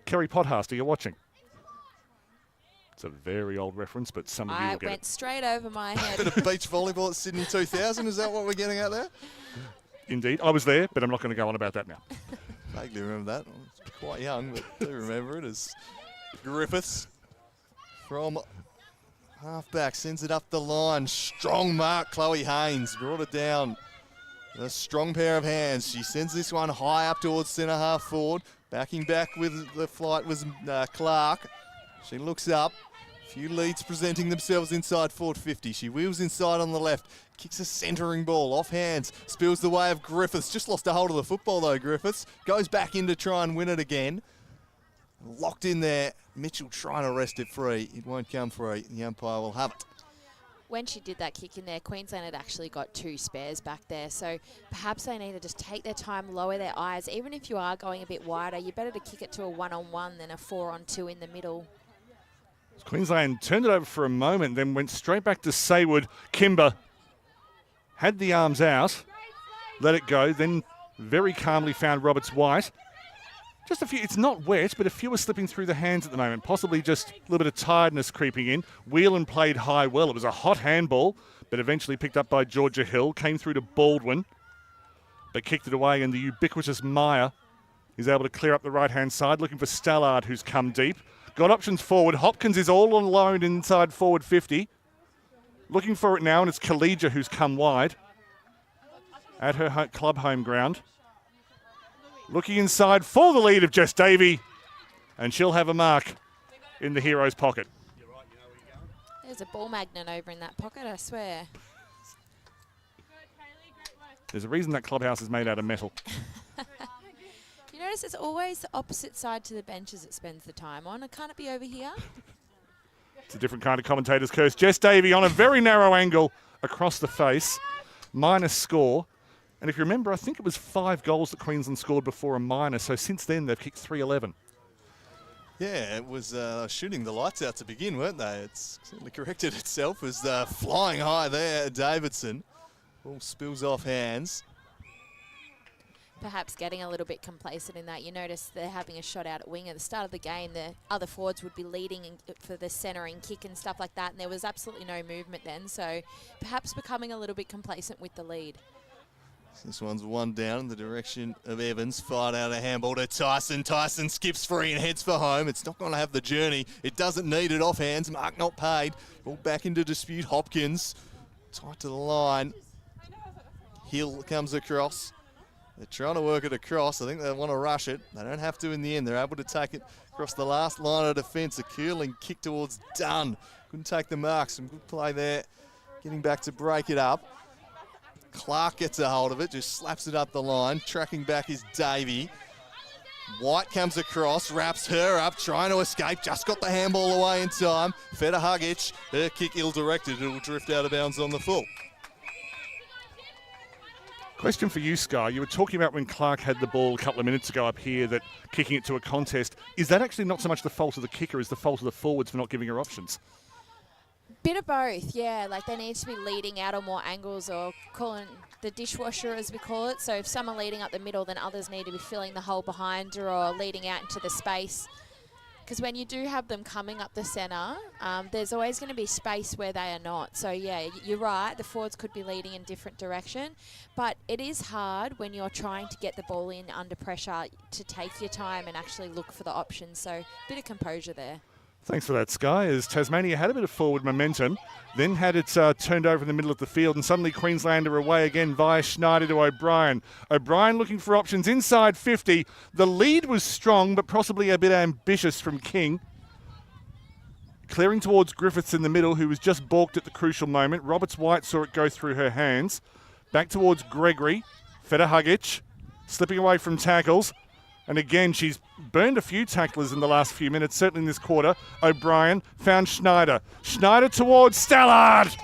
Kerry Podhaster, you're watching. It's a very old reference, but some of you will I get went it. straight over my head. Bit of beach volleyball at Sydney 2000. Is that what we're getting at there? Indeed. I was there, but I'm not going to go on about that now. Vaguely remember that. I was quite young, but do remember it as Griffiths from halfback sends it up the line. Strong mark, Chloe Haynes brought it down. A strong pair of hands. She sends this one high up towards centre half forward. Backing back with the flight was Clark. She looks up. A few leads presenting themselves inside forward 50. She wheels inside on the left. Kicks a centering ball off hands. Spills the way of Griffiths. Just lost a hold of the football though, Griffiths. Goes back in to try and win it again. Locked in there. Mitchell trying to wrest it free. It won't come free. The umpire will have it. When she did that kick in there, Queensland had actually got two spares back there. So perhaps they need to just take their time, lower their eyes. Even if you are going a bit wider, you're better to kick it to a 1-on-1 than a 4-on-2 in the middle. Queensland turned it over for a moment, then went straight back to Saywood. Kimber had the arms out, let it go, then very calmly found Roberts White. Just a few, it's not wet, but a few are slipping through the hands at the moment. Possibly just a little bit of tiredness creeping in. Whelan played high well. It was a hot handball, but eventually picked up by Georgia Hill. Came through to Baldwin, but kicked it away, and the ubiquitous Meyer is able to clear up the right-hand side, looking for Stallard, who's come deep. Got options forward. Hopkins is all alone inside forward 50. Looking for it now, and it's Collegia who's come wide at her club home ground. Looking inside for the lead of Jess Davey, and she'll have a mark in the hero's pocket. There's a ball magnet over in that pocket, I swear. There's a reason that clubhouse is made out of metal. You notice it's always the opposite side to the benches it spends the time on. Can't it be over here? It's a different kind of commentator's curse. Jess Davey on a very narrow angle across the face. Minus score. And if you remember, I think it was 5 goals that Queensland scored before a minus. So since then, they've kicked 311. Yeah, it was shooting the lights out to begin, weren't they? It's certainly corrected itself as flying high there, Davidson. Ball spills off hands. Perhaps getting a little bit complacent in that. You notice they're having a shot out at wing at the start of the game. The other forwards would be leading for the centering kick and stuff like that, and there was absolutely no movement then. So perhaps becoming a little bit complacent with the lead. This one's one down in the direction of Evans. Fired out a handball to Tyson. Tyson skips free and heads for home. It's not going to have the journey. It doesn't need it off hands. Mark not paid. Ball back into dispute. Hopkins tight to the line. Hill comes across. They're trying to work it across. I think they want to rush it. They don't have to in the end. They're able to take it across the last line of defence. A curling kick towards Dunn. Couldn't take the mark. Some good play there. Getting back to break it up. Clark gets a hold of it, just slaps it up the line. Tracking back is Davey. White comes across, wraps her up, trying to escape. Just got the handball away in time. Feta Hugic, her kick ill-directed. It will drift out of bounds on the full. Question for you, Sky. You were talking about when Clark had the ball a couple of minutes ago up here, that kicking it to a contest. Is that actually not so much the fault of the kicker as the fault of the forwards for not giving her options? Bit of both, yeah. Like they need to be leading out on more angles, or calling the dishwasher, as we call it. So if some are leading up the middle, then others need to be filling the hole behind her or leading out into the space. Because when you do have them coming up the centre, there's always going to be space where they are not. So, yeah, you're right. The forwards could be leading in different direction. But it is hard when you're trying to get the ball in under pressure to take your time and actually look for the options. So, a bit of composure there. Thanks for that, Sky, as Tasmania had a bit of forward momentum, then had it turned over in the middle of the field, and suddenly Queensland are away again via Schneider to O'Brien. O'Brien looking for options inside 50. The lead was strong, but possibly a bit ambitious from King. Clearing towards Griffiths in the middle, who was just balked at the crucial moment. Roberts-White saw it go through her hands. Back towards Gregory. Federhugic slipping away from tackles. And again, she's burned a few tacklers in the last few minutes, certainly in this quarter. O'Brien found Schneider. Schneider towards Stallard.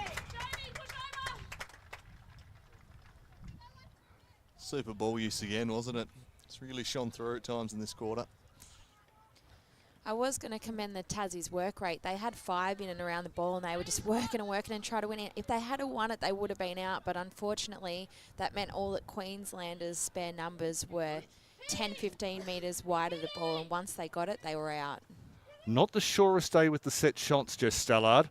Super ball use again, wasn't it? It's really shone through at times in this quarter. I was going to commend the Tassie's work rate. They had 5 in and around the ball, and they were just working and trying to win it. If they had won it, they would have been out. But unfortunately, that meant all that Queenslanders' spare numbers were 10, 15 metres wide of the ball, and once they got it, they were out. Not the surest day with the set shots, Jess Stallard.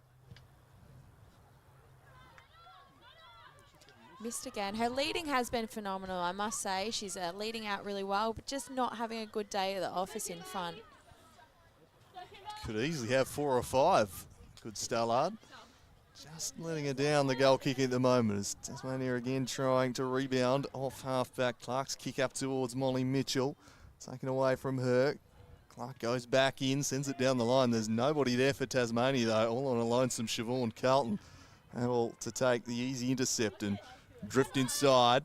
Missed again. Her leading has been phenomenal, I must say. She's leading out really well, but just not having a good day at the office in front. Could easily have 4 or 5. Good Stallard. Just letting her down the goal kick at the moment as Tasmania again trying to rebound off half-back. Clark's kick up towards Molly Mitchell. Taken away from her. Clark goes back in, sends it down the line. There's nobody there for Tasmania though. All on a lonesome Siobhan Carlton. Able to take the easy intercept and drift inside.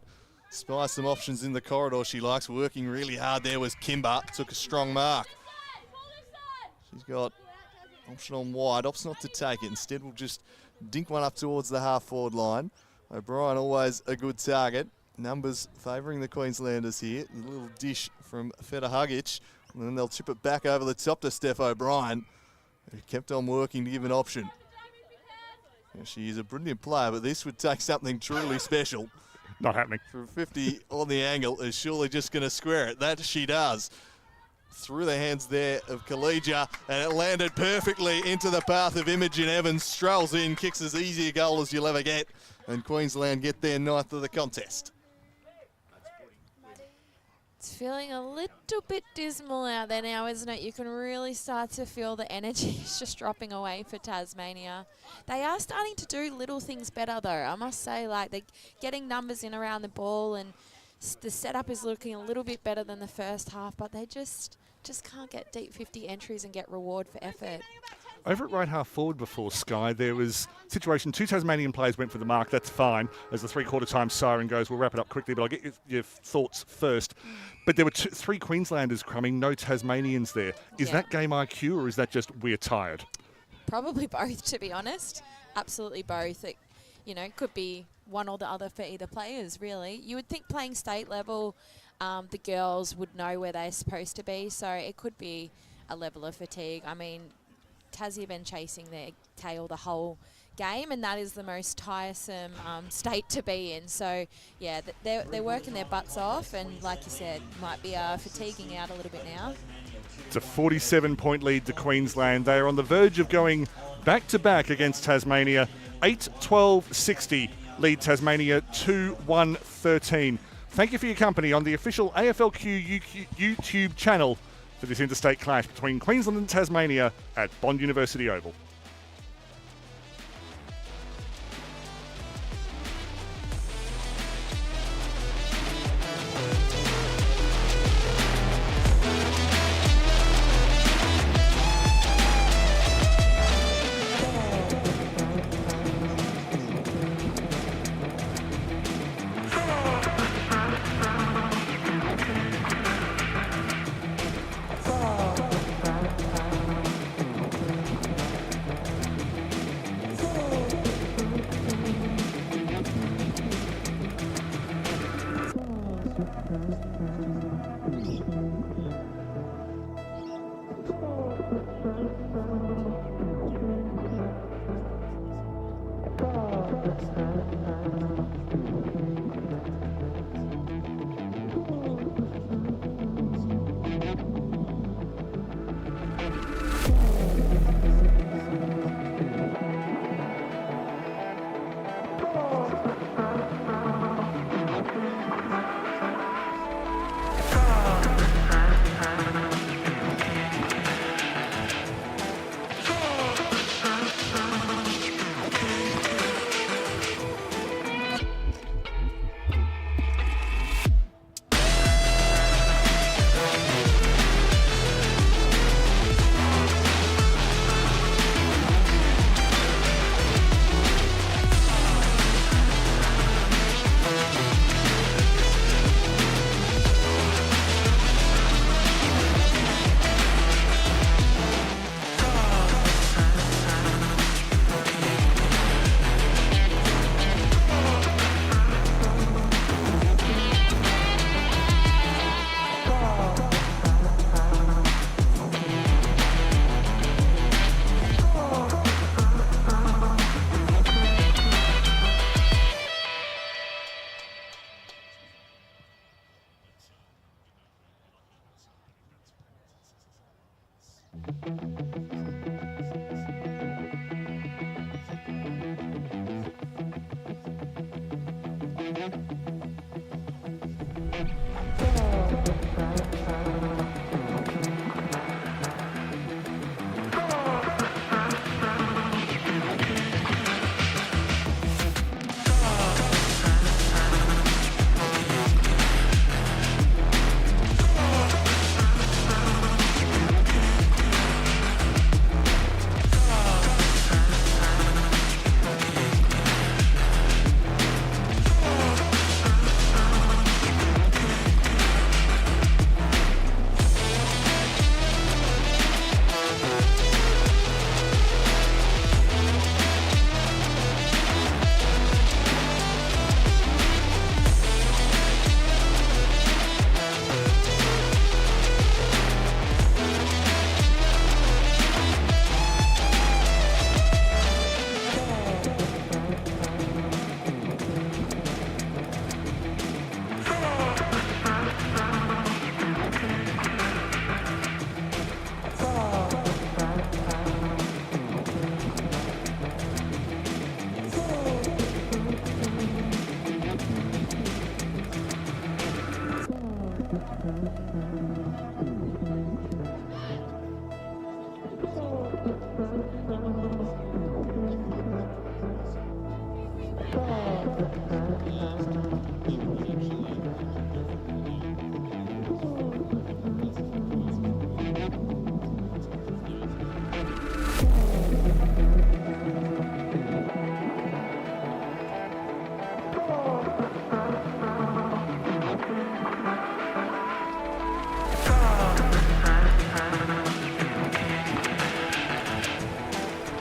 Spy some options in the corridor she likes. Working really hard there was Kimber. Took a strong mark. She's got option on wide. Opts not to take it. Instead we'll just dink one up towards the half-forward line. O'Brien always a good target. Numbers favouring the Queenslanders here. The little dish from Federhugic. And then they'll chip it back over the top to Steph O'Brien, who kept on working to give an option. Now, she is a brilliant player, but this would take something truly special. Not happening. For 50 on the angle is surely just going to square it. That she does. Through the hands there of Collegia, and it landed perfectly into the path of Imogen Evans. Strolls in, kicks as easy a goal as you'll ever get, and Queensland get their 9th of the contest. It's feeling a little bit dismal out there now, isn't it? You can really start to feel the energy is just dropping away for Tasmania. They are starting to do little things better, though. I must say, like, they're getting numbers in around the ball, and the setup is looking a little bit better than the first half, but they just can't get deep 50 entries and get reward for effort. Over at right half forward before, Sky, there was a situation, 2 Tasmanian players went for the mark, that's fine. As the 3/4 time siren goes, we'll wrap it up quickly, but I'll get your thoughts first. But there were 3 Queenslanders coming, no Tasmanians there. Is that game IQ, or is that just we're tired? Probably both, to be honest. Absolutely both. It, could be one or the other for either players, really. You would think playing state level, the girls would know where they're supposed to be, so it could be a level of fatigue. I mean, Tassie have been chasing their tail the whole game, and that is the most tiresome state to be in. So, yeah, they're working their butts off, and like you said, might be fatiguing out a little bit now. It's a 47-point lead to Queensland. They are on the verge of going back-to-back against Tasmania. 8-12-60 lead Tasmania 2-1-13. Thank you for your company on the official AFLQ YouTube channel for this interstate clash between Queensland and Tasmania at Bond University Oval.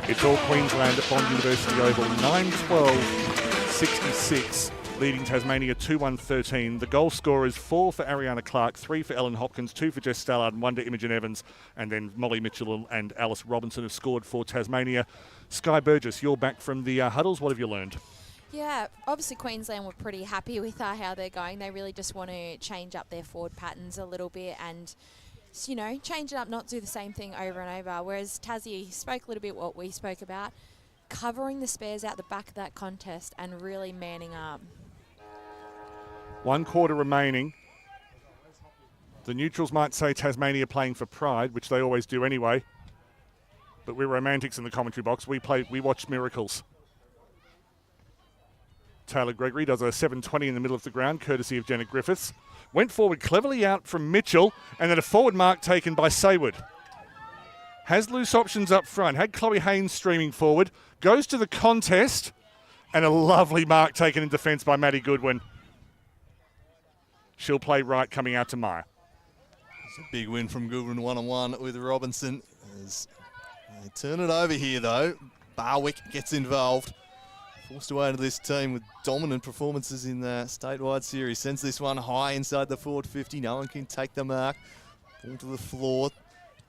It's all Queensland at Bond University Oval. 9-12-66, leading Tasmania 2-1-13. The goal scorers 4 for Ariana Clark, 3 for Ellen Hopkins, 2 for Jess Stallard, and 1 to Imogen Evans. And then Molly Mitchell and Alice Robinson have scored for Tasmania. Sky Burgess, you're back from the huddles. What have you learned? Yeah, obviously Queensland were pretty happy with how they're going. They really just want to change up their forward patterns a little bit and, you know, change it up, not do the same thing over and over. Whereas Tassie spoke a little bit what we spoke about, covering the spares out the back of that contest and really manning up. 1 quarter remaining. The neutrals might say Tasmania playing for pride, which they always do anyway. But we're romantics in the commentary box. We watch miracles. Taylor Gregory does a 720 in the middle of the ground, courtesy of Jenna Griffiths. Went forward cleverly out from Mitchell, and then a forward mark taken by Saywood. Has loose options up front, had Chloe Haynes streaming forward, goes to the contest, and a lovely mark taken in defence by Maddie Goodwin. She'll play right coming out to Maya. It's a big win from Goodwin, one-on-one with Robinson. As they turn it over here, though. Barwick gets involved. forced away into this team with dominant performances in the statewide series. Sends this one high inside the forward 50. No one can take the mark. Ball to the floor.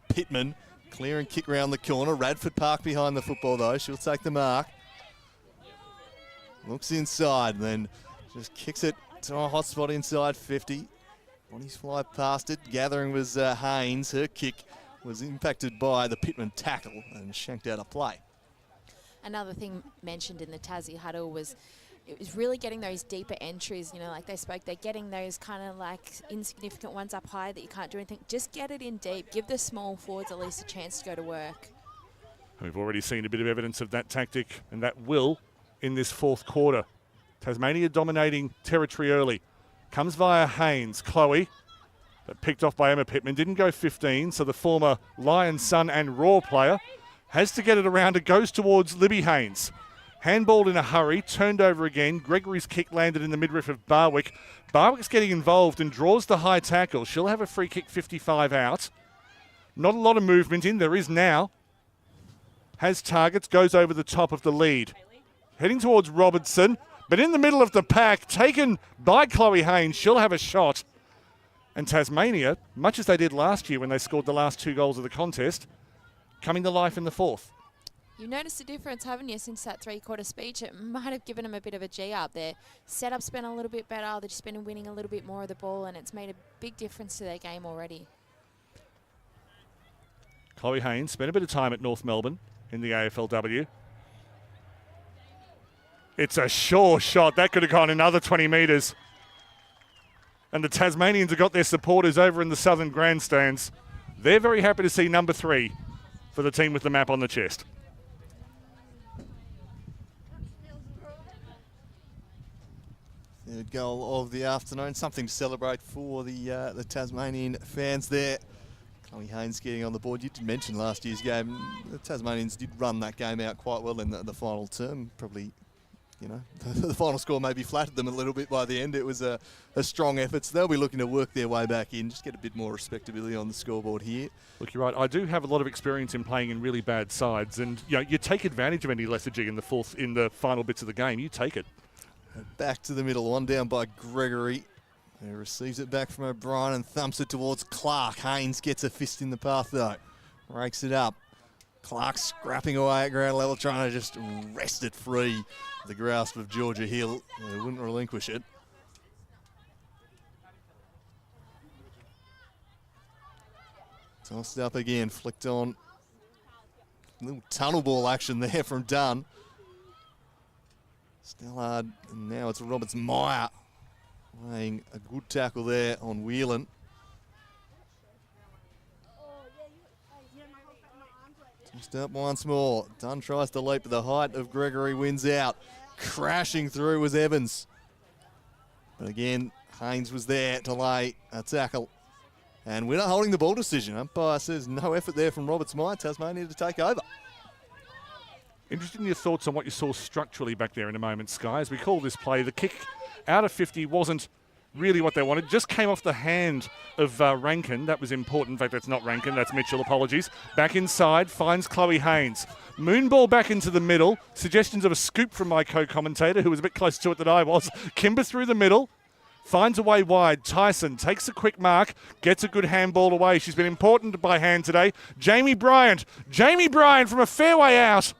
Pittman, clear and kick round the corner. Radford Park behind the football though. She'll take the mark. Looks inside, then just kicks it to a hot spot inside 50. Bodies fly past it. Gathering was Haynes. Her kick was impacted by the Pittman tackle and shanked out of play. Another thing mentioned in the Tassie huddle was it was really getting those deeper entries, you know, like they spoke, they're getting those kind of like insignificant ones up high that you can't do anything. Just get it in deep. Give the small forwards at least a chance to go to work. We've already seen a bit of evidence of that tactic, and that will in this fourth quarter. Tasmania dominating territory early. Comes via Haynes. Chloe, but picked off by Emma Pittman. Didn't go 15, so the former Lion, Sun and Raw player has to get it around. It goes towards Libby Haynes. Handballed in a hurry, turned over again. Gregory's kick landed in the midriff of Barwick. Barwick's getting involved and draws the high tackle. She'll have a free kick 55 out. Not a lot of movement in. There is now. Has targets, goes over the top of the lead. Heading towards Robertson, but in the middle of the pack, taken by Chloe Haynes. She'll have a shot. And Tasmania, much as they did last year when they scored the last 2 goals of the contest, coming to life in the fourth. You've noticed a difference, haven't you, since that three-quarter speech? It might have given them a bit of a G up there. Setup's been a little bit better. They've just been winning a little bit more of the ball, and it's made a big difference to their game already. Chloe Haynes spent a bit of time at North Melbourne in the AFLW. It's a sure shot. That could have gone another 20 metres. And the Tasmanians have got their supporters over in the southern grandstands. They're very happy to see number 3 for the team with the map on the chest. Third goal of the afternoon. Something to celebrate for the Tasmanian fans there. Chloe Haynes getting on the board. You did mention last year's game. The Tasmanians did run that game out quite well in the final term. Probably, you know, the final score maybe flattered them a little bit by the end. It was a strong effort, so they'll be looking to work their way back in, just get a bit more respectability on the scoreboard here. Look, you're right. I do have a lot of experience in playing in really bad sides, and you know, you take advantage of any lethargy in the final bits of the game. You take it. Back to the middle, one down by Gregory. He receives it back from O'Brien and thumps it towards Clark. Haynes gets a fist in the path though. Breaks it up. Clark scrapping away at ground level, trying to just wrest it free. The grasp of Georgia Hill. They wouldn't relinquish it. Tossed up again, flicked on. Little tunnel ball action there from Dunn. Stellard, and now it's Roberts Meyer laying a good tackle there on Whelan. Just up once more. Dunn tries to leap, but the height of Gregory wins out. Crashing through was Evans. But again, Haynes was there to lay a tackle. And we're not holding the ball decision. Umpire says no effort there from Roberts Meyer. Tasmania to take over. Interested in your thoughts on what you saw structurally back there in a moment, Sky. As we call this play, the kick out of 50 wasn't really what they wanted. Just came off the hand of Rankin. That was important. In fact, that's not Rankin. That's Mitchell. Apologies. Back inside, finds Chloe Haynes. Moonball back into the middle. Suggestions of a scoop from my co-commentator, who was a bit closer to it than I was. Kimber through the middle. Finds a way wide. Tyson takes a quick mark. Gets a good handball away. She's been important by hand today. Jamie Bryant. Jamie Bryant from a fair way out.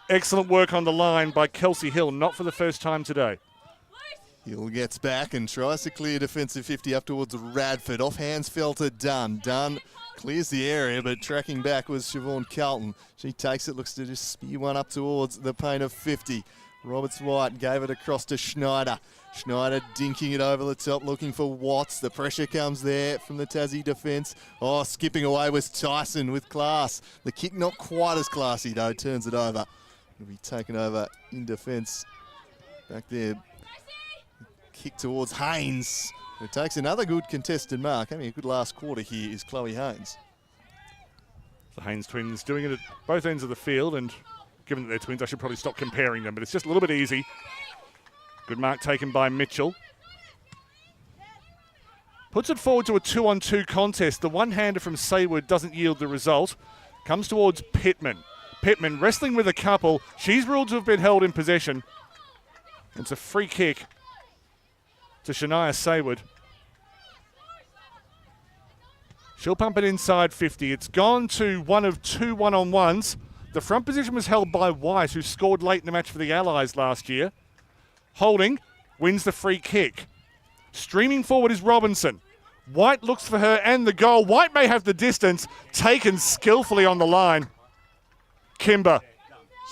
Excellent work on the line by Kelsey Hill, not for the first time today. Hill gets back and tries to clear defensive 50 up towards Radford. Off hands fell to Dunn. Dunn clears the area, but tracking back was Siobhan Carlton. She takes it, looks to just spear one up towards the paint of 50. Roberts White gave it across to Schneider. Schneider dinking it over the top, looking for Watts. The pressure comes there from the Tassie defence. Oh, skipping away was Tyson with class. The kick not quite as classy though, turns it over. Will be taken over in defence. Back there. Kick towards Haynes, who takes another good contested mark. Having a good last quarter here is Chloe Haynes. The Haynes twins doing it at both ends of the field, and given that they're twins, I should probably stop comparing them, but it's just a little bit easy. Good mark taken by Mitchell. Puts it forward to a 2-on-2 contest. The one-hander from Saywood doesn't yield the result. Comes towards Pittman. Pittman wrestling with a couple. She's ruled to have been held in possession. It's a free kick to Shania Saywood. She'll pump it inside 50. It's gone to one of 2 one-on-ones. The front position was held by White, who scored late in the match for the Allies last year. Holding wins the free kick. Streaming forward is Robinson. White looks for her and the goal. White may have the distance, taken skillfully on the line. Kimber,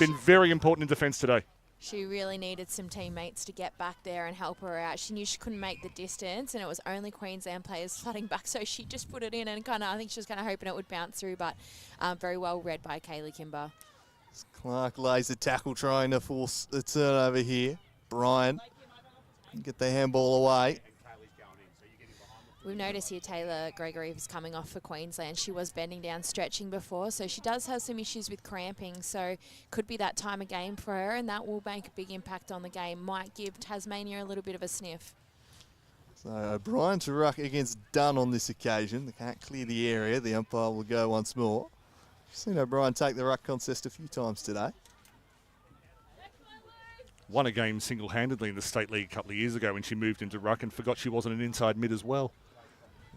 been very important in defence today. She really needed some teammates to get back there and help her out. She knew she couldn't make the distance, and it was only Queensland players flooding back, so she just put it in and I think she was kind of hoping it would bounce through, but very well read by Kaylee Kimber. Clark lays the tackle, trying to force the turnover here. Bryant can get the handball away. We've noticed here Taylor Gregory is coming off for Queensland. She was bending down, stretching before, so she does have some issues with cramping, so could be that time of game for her, and that will make a big impact on the game. Might give Tasmania a little bit of a sniff. So O'Brien to ruck against Dunn on this occasion. They can't clear the area. The umpire will go once more. I've seen O'Brien take the ruck contest a few times today. Won a game single-handedly in the State League a couple of years ago when she moved into ruck and forgot she wasn't an inside mid as well.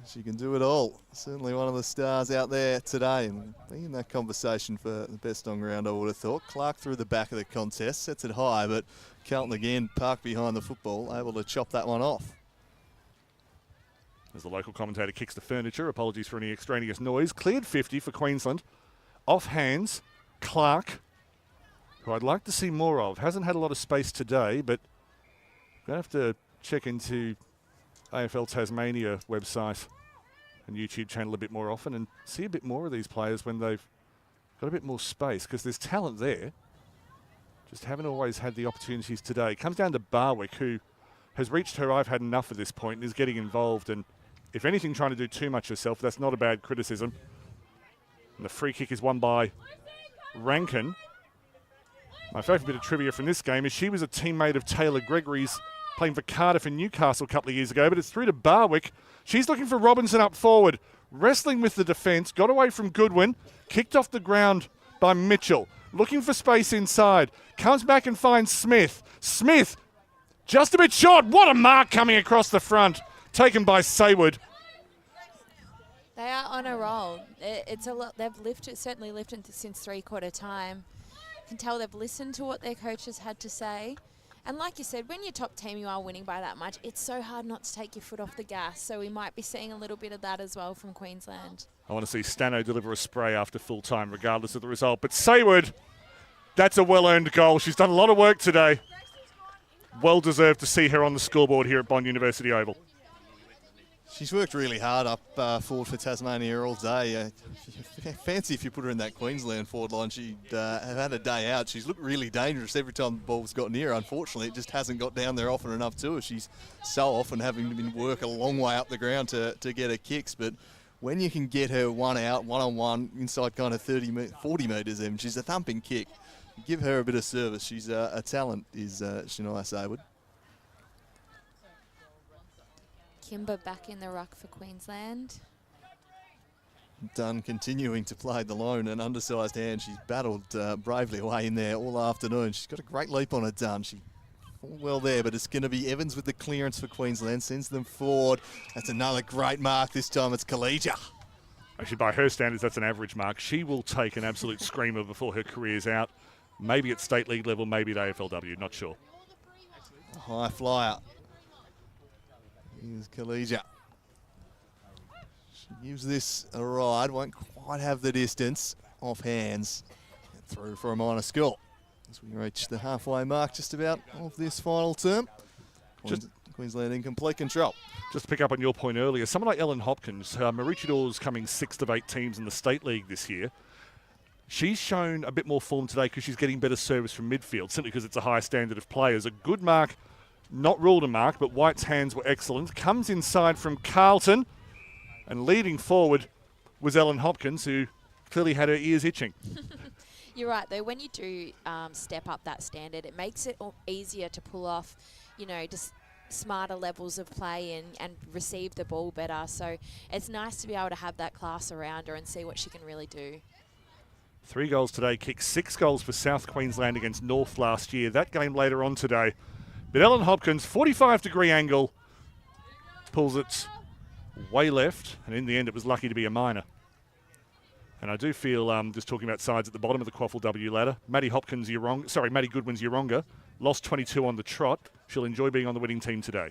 She can do it all. Certainly one of the stars out there today, and be in that conversation for the best on ground, I would have thought. Clark through the back of the contest, sets it high, but Carlton again parked behind the football, able to chop that one off. As the local commentator kicks the furniture, apologies for any extraneous noise. Cleared 50 for Queensland. Off hands, Clark, who I'd like to see more of. Hasn't had a lot of space today, but I'm going to have to check into AFL Tasmania website and YouTube channel a bit more often and see a bit more of these players when they've got a bit more space, because there's talent there. Just haven't always had the opportunities today. It comes down to Barwick, who has reached her I've had enough at this point and is getting involved, and if anything, trying to do too much herself. That's not a bad criticism. And the free kick is won by Rankin. My favourite bit of trivia from this game is she was a teammate of Taylor Gregory's, playing for Cardiff and Newcastle a couple of years ago, but it's through to Barwick. She's looking for Robinson up forward, wrestling with the defence, got away from Goodwin, kicked off the ground by Mitchell, looking for space inside, comes back and finds Smith. Smith, just a bit short. What a mark coming across the front, taken by Saywood. They are on a roll. It's a lot. They've certainly lifted since three-quarter time. You can tell they've listened to what their coaches had to say. And like you said, when you're top team, you are winning by that much. It's so hard not to take your foot off the gas. So we might be seeing a little bit of that as well from Queensland. I want to see Stano deliver a spray after full time, regardless of the result. But Saywood, that's a well-earned goal. She's done a lot of work today. Well deserved to see her on the scoreboard here at Bond University Oval. She's worked really hard up forward for Tasmania all day. Fancy if you put her in that Queensland forward line. She'd have had a day out. She's looked really dangerous every time the ball's got near. Unfortunately, it just hasn't got down there often enough to her. She's so often having to work a long way up the ground to get her kicks. But when you can get her one out, one-on-one, inside kind of 40 metres in, she's a thumping kick. Give her a bit of service. She's a talent, is Shania Saywood. Kimber back in the ruck for Queensland. Dunn continuing to play the lone and undersized hand. She's battled bravely away in there all afternoon. She's got a great leap on her, Dunn. She fought well there, but it's going to be Evans with the clearance for Queensland. Sends them forward. That's another great mark. This time it's Khalija. Actually, by her standards, that's an average mark. She will take an absolute screamer before her career's out. Maybe at State League level, maybe at AFLW, not sure. A high flyer. Here's Khalija. She gives this a ride, won't quite have the distance. Off hands, and through for a minor score. As we reach the halfway mark just about of this final term. Queensland in complete control. Just to pick up on your point earlier, someone like Ellen Hopkins, Maroochydore coming 6th of 8 teams in the State League this year. She's shown a bit more form today because she's getting better service from midfield, simply because it's a high standard of players. A good mark, not ruled a mark, but White's hands were excellent. Comes inside from Carlton, and leading forward was Ellen Hopkins, who clearly had her ears itching. You're right, though. When you do step up that standard, it makes it easier to pull off, just smarter levels of play and receive the ball better. So it's nice to be able to have that class around her and see what she can really do. 3 goals today, kicked 6 goals for South Queensland against North last year. That game later on today, But Ellen Hopkins, 45-degree angle, pulls it way left, and in the end it was lucky to be a minor. And I do feel, just talking about sides at the bottom of the Quaffle W ladder, Maddie Goodwin's Yeronga lost 22 on the trot. She'll enjoy being on the winning team today.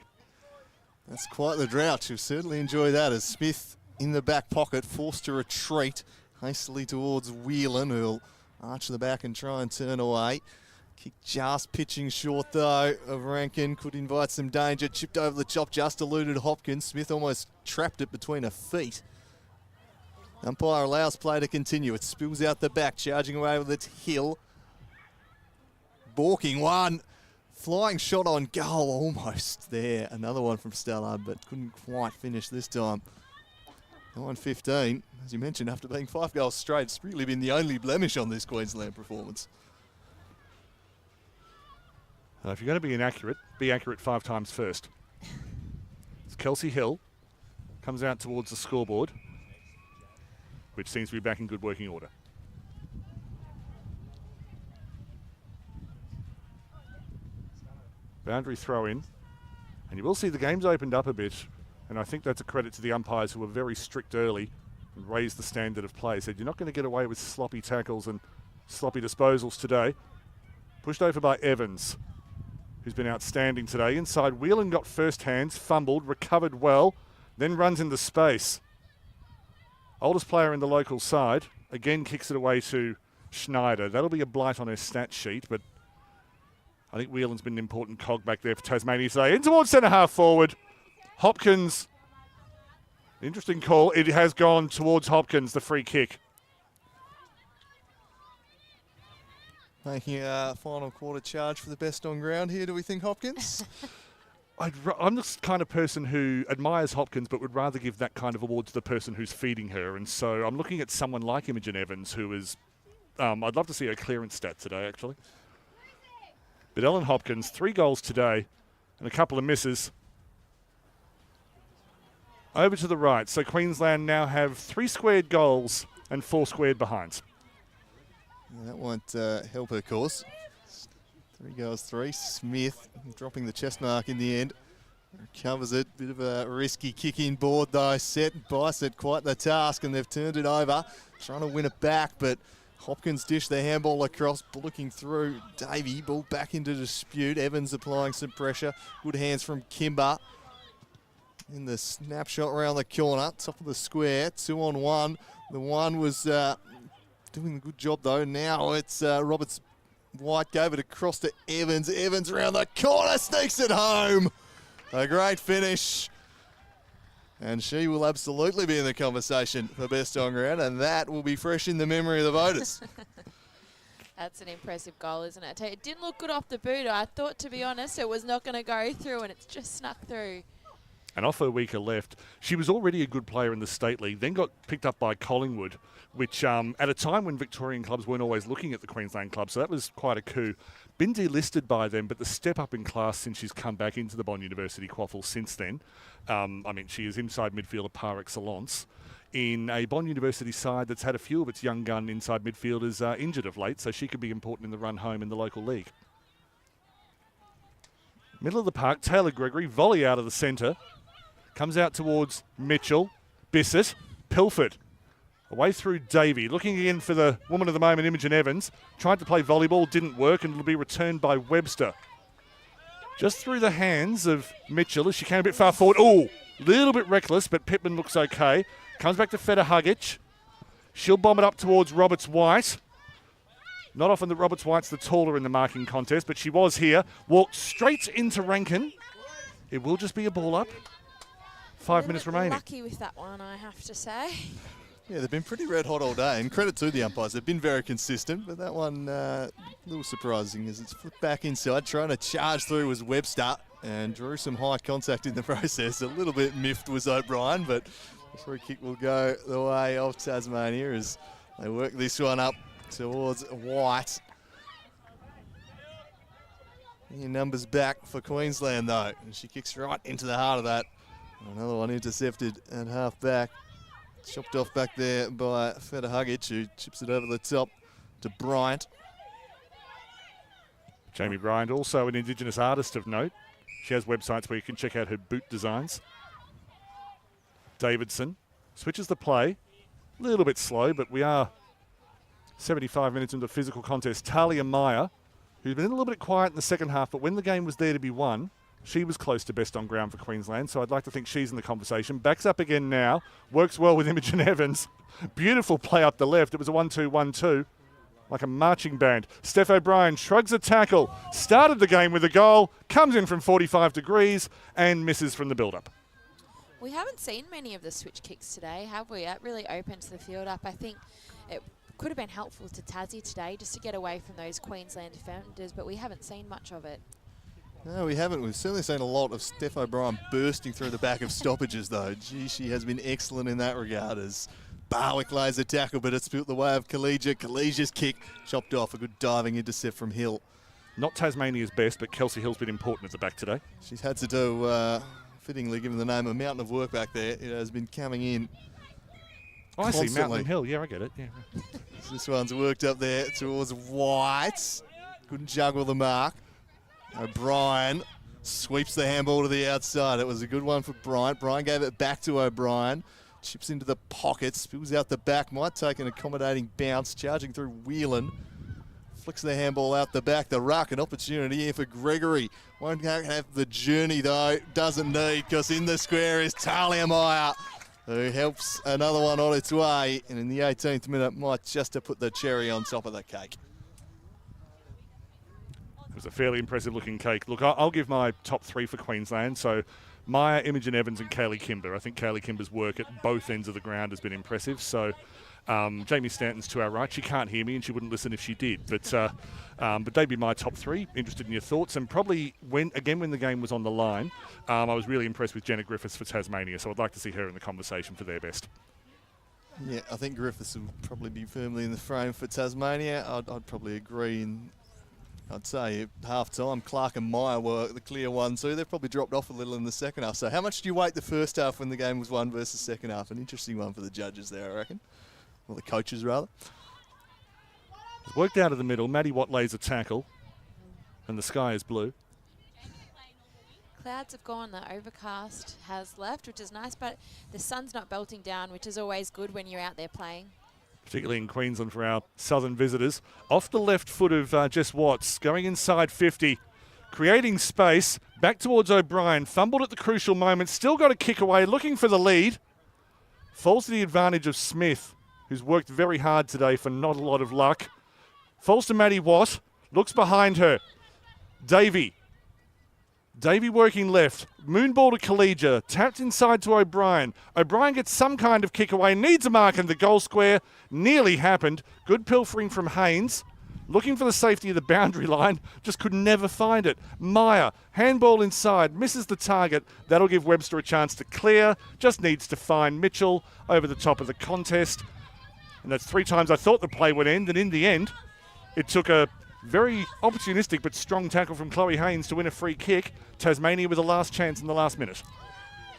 That's quite the drought. She'll certainly enjoy that as Smith in the back pocket, forced to retreat hastily towards Whelan, who'll arch the back and try and turn away. Kick just pitching short though of Rankin, could invite some danger. Chipped over the chop, just eluded Hopkins. Smith almost trapped it between her feet. Umpire allows play to continue. It spills out the back, charging away with its heel. Balking one. Flying shot on goal, almost there. Another one from Stallard, but couldn't quite finish this time. 9-15, as you mentioned, after being 5 goals straight, it's really been the only blemish on this Queensland performance. If you're going to be accurate 5 times first. It's Kelsey Hill, comes out towards the scoreboard, which seems to be back in good working order. Boundary throw in, and you will see the game's opened up a bit, and I think that's a credit to the umpires who were very strict early and raised the standard of play. Said you're not going to get away with sloppy tackles and sloppy disposals today. Pushed over by Evans, who's been outstanding today. Inside, Whelan got first hands, fumbled, recovered well, then runs into space. Oldest player in the local side, again kicks it away to Schneider. That'll be a blight on her stat sheet, but I think Whelan's been an important cog back there for Tasmania today. In towards centre half forward. Hopkins, interesting call. It has gone towards Hopkins, the free kick. Making a final quarter charge for the best on ground here, do we think, Hopkins? I'm the kind of person who admires Hopkins but would rather give that kind of award to the person who's feeding her. And so I'm looking at someone like Imogen Evans, who is, I'd love to see her clearance stat today, actually. But Ellen Hopkins, 3 goals today and a couple of misses. Over to the right. So Queensland now have 3 squared goals and 4 squared behinds. Yeah, that won't help her course. 3 goals, 3. Smith dropping the chest mark in the end. Recovers it. Bit of a risky kick in board though. Set Bicep quite the task, and they've turned it over. Trying to win it back, but Hopkins dished the handball across, looking through Davey. Ball back into dispute. Evans applying some pressure. Good hands from Kimber. In the snapshot around the corner, top of the square, 2 on 1. The one was doing a good job though. Now it's Roberts White gave it across to Evans. Evans around the corner, sneaks it home. A great finish. And she will absolutely be in the conversation for best on ground, and that will be fresh in the memory of the voters. That's an impressive goal, isn't it? It didn't look good off the boot. I thought, to be honest, it was not going to go through, and it's just snuck through. And off her weaker left, she was already a good player in the State League, then got picked up by Collingwood, which at a time when Victorian clubs weren't always looking at the Queensland club, so that was quite a coup. Been delisted by them, but the step up in class since she's come back into the Bond University Quaffle since then. I mean, she is inside midfielder par excellence in a Bond University side that's had a few of its young gun inside midfielders injured of late, so she could be important in the run home in the local league. Middle of the park, Taylor Gregory, volley out of the centre. Comes out towards Mitchell, Bissett, Pilford. Away through Davey, looking again for the woman of the moment, Imogen Evans. Tried to play volleyball, didn't work, and it'll be returned by Webster. Just through the hands of Mitchell as she came a bit far forward. Oh, a little bit reckless, but Pittman looks okay. Comes back to Feta Hugic. She'll bomb it up towards Roberts White. Not often that Roberts White's the taller in the marking contest, but she was here. Walked straight into Rankin. It will just be a ball up. 5 minutes remaining. Lucky with that one, I have to say. Yeah, they've been pretty red hot all day, and credit to the umpires. They've been very consistent, but that one a little surprising as it's flipped back inside. Trying to charge through was Webster and drew some high contact in the process. A little bit miffed was O'Brien, but the free kick will go the way of Tasmania as they work this one up towards White. Your numbers back for Queensland though, and she kicks right into the heart of that. Another one intercepted at half back. Chopped off back there by Feta Hugic, who chips it over the top to Bryant. Jamie Bryant, also an Indigenous artist of note. She has websites where you can check out her boot designs. Davidson switches the play. A little bit slow, but we are 75 minutes into physical contest. Talia Meyer, who's been a little bit quiet in the second half, but when the game was there to be won, she was close to best on ground for Queensland, so I'd like to think she's in the conversation. Backs up again now. Works well with Imogen Evans. Beautiful play up the left. It was a 1-2-1-2, like a marching band. Steph O'Brien shrugs a tackle. Started the game with a goal. Comes in from 45 degrees and misses from the build-up. We haven't seen many of the switch kicks today, have we? That really opens the field up. I think it could have been helpful to Tassie today just to get away from those Queensland defenders, but we haven't seen much of it. No, we haven't. We've certainly seen a lot of Steph O'Brien bursting through the back of stoppages, though. Gee, she has been excellent in that regard as Barwick lays a tackle, but it's built the way of Collegia. Collegia's kick chopped off. A good diving intercept from Hill. Not Tasmania's best, but Kelsey Hill's been important at the back today. She's had to do, fittingly given the name, a mountain of work back there. It has been coming in. Oh, I see, constantly. Mountain Hill. Yeah, I get it. Yeah. This one's worked up there towards White. Couldn't juggle the mark. O'Brien sweeps the handball to the outside. It was a good one for Bryant. Bryant gave it back to O'Brien. Chips into the pocket, spills out the back. Might take an accommodating bounce, charging through Whelan. Flicks the handball out the back. The ruck, an opportunity here for Gregory. Won't have the journey though. Doesn't need, because in the square is Talia Meyer, who helps another one on its way. And in the 18th minute, might just have put the cherry on top of the cake. It was a fairly impressive looking cake. Look, I'll give my top three for Queensland. So Meyer, Imogen Evans and Kaylee Kimber. I think Kaylee Kimber's work at both ends of the ground has been impressive. So Jamie Stanton's to our right. She can't hear me and she wouldn't listen if she did. But they'd be my top three. Interested in your thoughts. And probably when the game was on the line, I was really impressed with Jenna Griffiths for Tasmania. So I'd like to see her in the conversation for their best. Yeah, I think Griffiths will probably be firmly in the frame for Tasmania. I'd probably agree. I'd say half-time, Clark and Meyer were the clear ones, so they've probably dropped off a little in the second half. So how much do you weight the first half when the game was won versus second half? An interesting one for the judges there, I reckon. Or the coaches, rather. It's worked out of the middle. Maddie Watt lays a tackle, and the sky is blue. Clouds have gone, the overcast has left, which is nice, but the sun's not belting down, which is always good when you're out there playing. Particularly in Queensland for our southern visitors. Off the left foot of Jess Watts, going inside 50, creating space, back towards O'Brien, fumbled at the crucial moment, still got a kick away, looking for the lead. Falls to the advantage of Smith, who's worked very hard today for not a lot of luck. Falls to Maddie Watt, looks behind her. Davey working left. Moonball to Collegia. Tapped inside to O'Brien. O'Brien gets some kind of kick away. Needs a mark in the goal square. Nearly happened. Good pilfering from Haynes. Looking for the safety of the boundary line. Just could never find it. Meyer. Handball inside. Misses the target. That'll give Webster a chance to clear. Just needs to find Mitchell over the top of the contest. And that's 3 times I thought the play would end. And in the end, it took a very opportunistic but strong tackle from Chloe Haynes to win a free kick. Tasmania with a last chance in the last minute.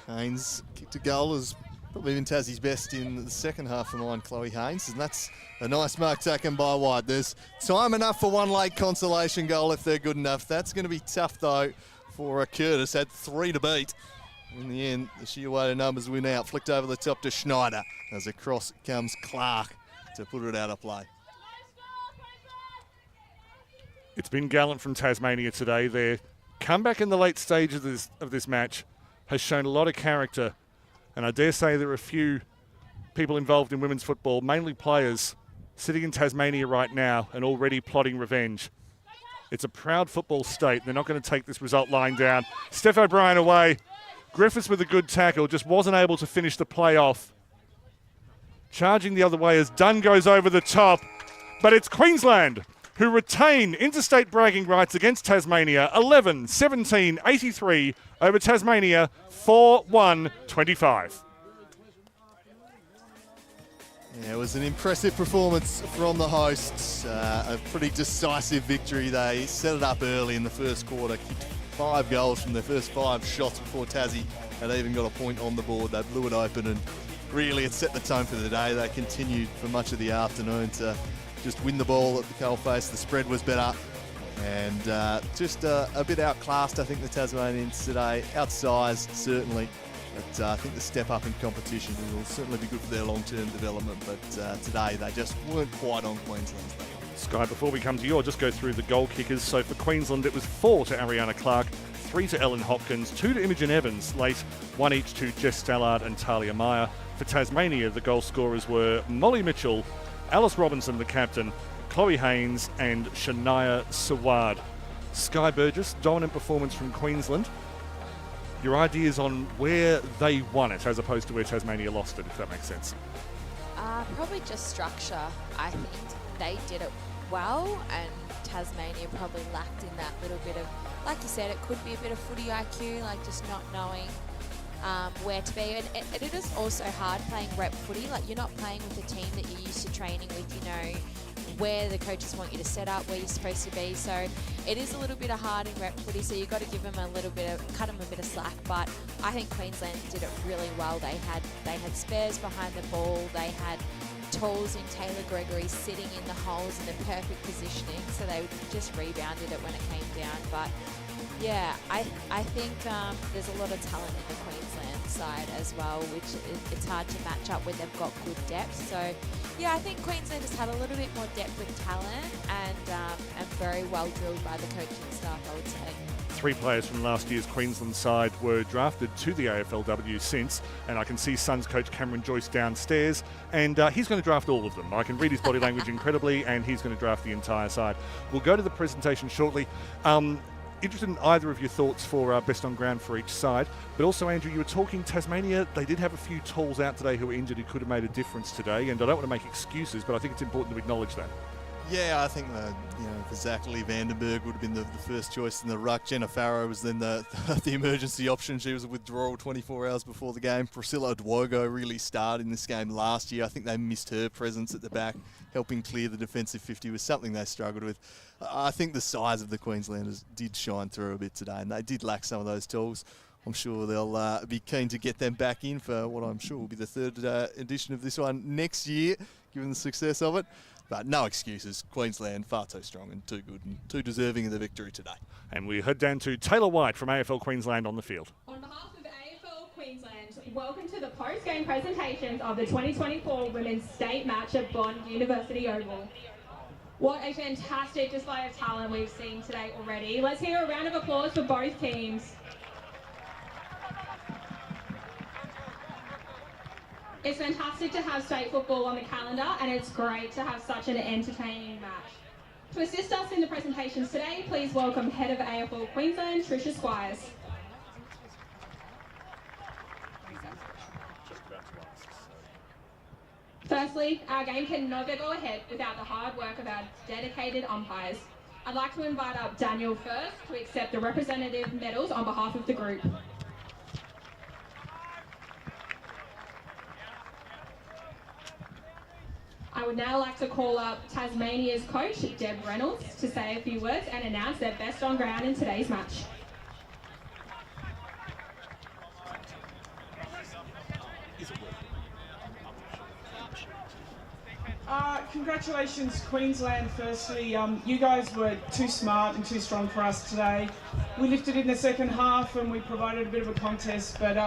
Haynes kicked a goal as probably been Tassie's best in the second half for mine, Chloe Haynes. And that's a nice mark taken by White. There's time enough for one late consolation goal if they're good enough. That's going to be tough, though, for Curtis. Had 3 to beat. In the end, the sheer weight of numbers win out. Flicked over the top to Schneider. As across comes Clark to put it out of play. It's been gallant from Tasmania today. Their comeback in the late stage of this match has shown a lot of character. And I dare say there are a few people involved in women's football, mainly players, sitting in Tasmania right now and already plotting revenge. It's a proud football state. They're not going to take this result lying down. Steph O'Brien away. Griffiths with a good tackle, just wasn't able to finish the play off. Charging the other way as Dunn goes over the top. But it's Queensland who retain interstate bragging rights against Tasmania, 11-17-83 over Tasmania, 4-1-25. Yeah, it was an impressive performance from the hosts. A pretty decisive victory. They set it up early in the first quarter, kicked 5 goals from their first 5 shots before Tassie had even got a point on the board. They blew it open and really it set the tone for the day. They continued for much of the afternoon to just win the ball at the coalface. The spread was better. And just a bit outclassed, I think, the Tasmanians today. Outsized, certainly. But I think the step up in competition will certainly be good for their long-term development. But today, they just weren't quite on Queensland's level. Sky, before we come to you, I'll just go through the goal kickers. So for Queensland, it was 4 to Ariana Clark, 3 to Ellen Hopkins, 2 to Imogen Evans late, 1 each to Jess Stallard and Talia Meyer. For Tasmania, the goal scorers were Molly Mitchell, Alice Robinson, the captain, Chloe Haynes and Shania Saward. Sky Burgess, dominant performance from Queensland. Your ideas on where they won it as opposed to where Tasmania lost it, if that makes sense? Probably just structure. I think they did it well, and Tasmania probably lacked in that little bit of, like you said, it could be a bit of footy IQ, like just not knowing where to be. And it is also hard playing rep footy. Like, you're not playing with a team that you're used to training with, you know, where the coaches want you to set up, where you're supposed to be. So it is a little bit of hard in rep footy, so you've got to give them a little bit of, cut them a bit of slack. But I think Queensland did it really well. They had spares behind the ball. They had tools in Taylor Gregory sitting in the holes in the perfect positioning, so they just rebounded it when it came down. But yeah, I think there's a lot of talent in the Queensland side as well, which it's hard to match up when they've got good depth. So yeah, I think Queensland has had a little bit more depth with talent and very well drilled by the coaching staff, I would say. 3 players from last year's Queensland side were drafted to the AFLW since, and I can see Suns coach Cameron Joyce downstairs, and he's going to draft all of them. I can read his body language incredibly, and he's going to draft the entire side. We'll go to the presentation shortly. Interested in either of your thoughts for best on ground for each side, but also, Andrew, you were talking Tasmania. They did have a few tools out today who were injured who could have made a difference today, and I don't want to make excuses, but I think it's important to acknowledge that. Yeah, I think for Zach Lee Vandenberg would have been the first choice in the ruck. Jenna Farrow was then the emergency option. She was a withdrawal 24 hours before the game. Priscilla Dwogo really started in this game last year. I think they missed her presence at the back. Helping clear the defensive 50 was something they struggled with. I think the size of the Queenslanders did shine through a bit today, and they did lack some of those tools. I'm sure they'll be keen to get them back in for what I'm sure will be the 3rd edition of this one next year, given the success of it. But no excuses. Queensland far too strong and too good and too deserving of the victory today. And we head down to Taylor White from AFL Queensland on the field. On behalf of AFL Queensland, welcome to the post-game presentations of the 2024 Women's State Match at Bond University Oval. What a fantastic display of talent we've seen today already. Let's hear a round of applause for both teams. It's fantastic to have state football on the calendar, and it's great to have such an entertaining match. To assist us in the presentations today, please welcome Head of AFL Queensland, Tricia Squires. Firstly, our game can never go ahead without the hard work of our dedicated umpires. I'd like to invite up Daniel first to accept the representative medals on behalf of the group. I would now like to call up Tasmania's coach, Deb Reynolds, to say a few words and announce their best on ground in today's match. Congratulations, Queensland, firstly. You guys were too smart and too strong for us today. We lifted in the second half and we provided a bit of a contest, but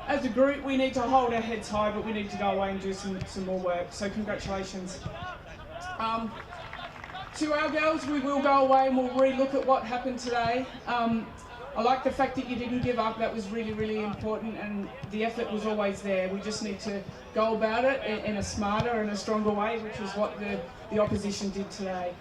as a group we need to hold our heads high, but we need to go away and do some more work, so congratulations. To our girls, we will go away and we'll re-look at what happened today. I like the fact that you didn't give up. That was really, really important, and the effort was always there. We just need to go about it in a smarter and a stronger way, which is what the opposition did today.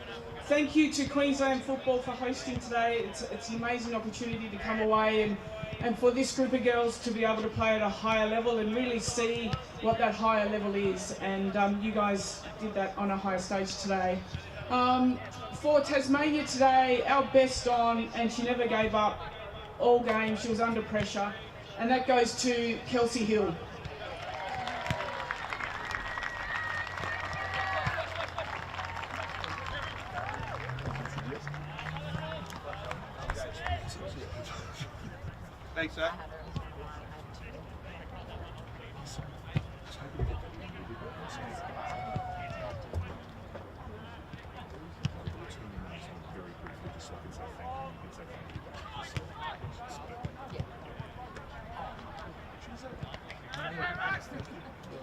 Thank you to Queensland Football for hosting today. It's an amazing opportunity to come away and for this group of girls to be able to play at a higher level and really see what that higher level is. And you guys did that on a higher stage today. For Tasmania today, our best on, and she never gave up all game. She was under pressure, and that goes to Kelsey Hill. Thanks, sir.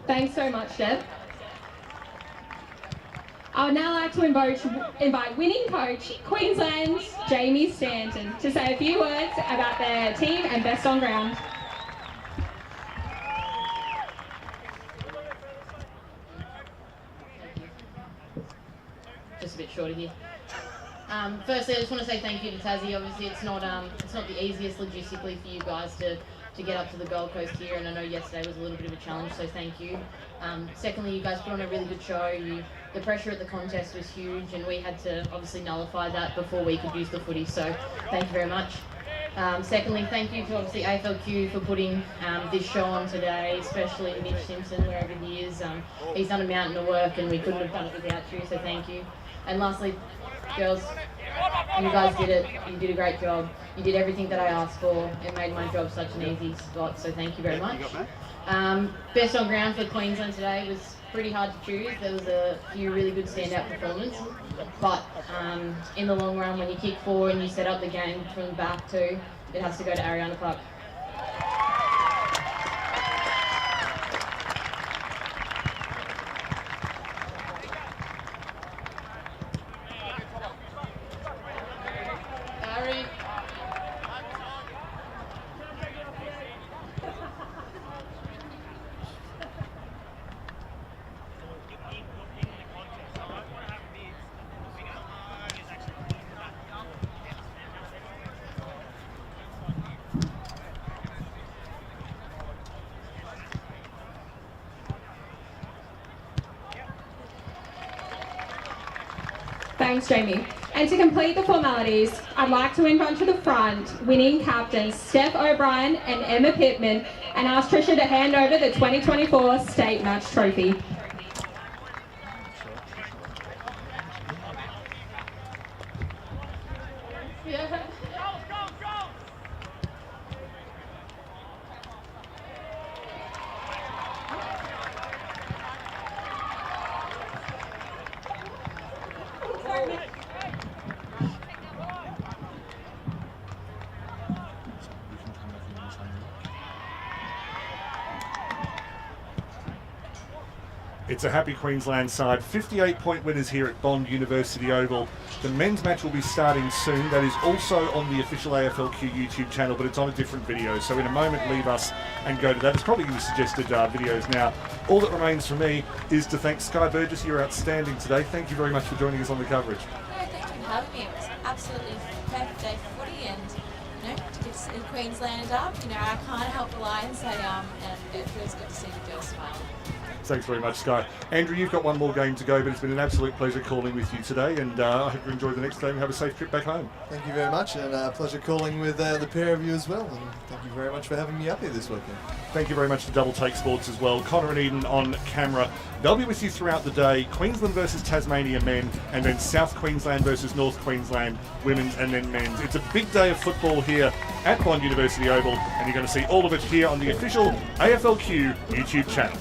Thanks so much, Deb. I would now like to invite winning coach, Queensland, Jamie Stanton, to say a few words about their team and best on ground. Just a bit shorter here. Firstly, I just want to say thank you to Tassie. Obviously, it's not the easiest logistically for you guys to get up to the Gold Coast here, and I know yesterday was a little bit of a challenge, so thank you. Secondly, you guys put on a really good show. The pressure at the contest was huge, and we had to obviously nullify that before we could use the footy, so thank you very much. Secondly, thank you to obviously AFLQ for putting this show on today, especially Mitch Simpson, wherever he is. He's done a mountain of work, and we couldn't have done it without you, so thank you. And lastly, girls, you guys did it. You did a great job. You did everything that I asked for. It made my job such an easy spot, so thank you very much. Best on ground for Queensland today was pretty hard to choose. There was a few really good standout performances, but in the long run, when you kick forward and you set up the game from the back too, it has to go to Ariana Clark. Thanks, Jamie. And to complete the formalities, I'd like to invite to the front winning captains Steph O'Brien and Emma Pittman, and ask Tricia to hand over the 2024 State Match Trophy. It's a happy Queensland side. 58-point winners here at Bond University Oval. The men's match will be starting soon. That is also on the official AFLQ YouTube channel, but it's on a different video. So in a moment, leave us and go to that. It's probably going to be suggested videos now. All that remains for me is to thank Sky Burgess. You're outstanding today. Thank you very much for joining us on the coverage. No, thank you for having me. It was absolutely perfect day for footy, and to get Queensland up, I can't help the Lions, and it feels good to see the girls smile. Thanks very much, Sky. Andrew, you've got one more game to go, but it's been an absolute pleasure calling with you today, and I hope you enjoy the next game and have a safe trip back home. Thank you very much, and a pleasure calling with the pair of you as well, and thank you very much for having me up here this weekend. Thank you very much to Double Take Sports as well. Connor and Eden on camera. They'll be with you throughout the day. Queensland versus Tasmania men, and then South Queensland versus North Queensland women's and then men's. It's a big day of football here at Bond University Oval, and you're going to see all of it here on the official AFLQ YouTube channel.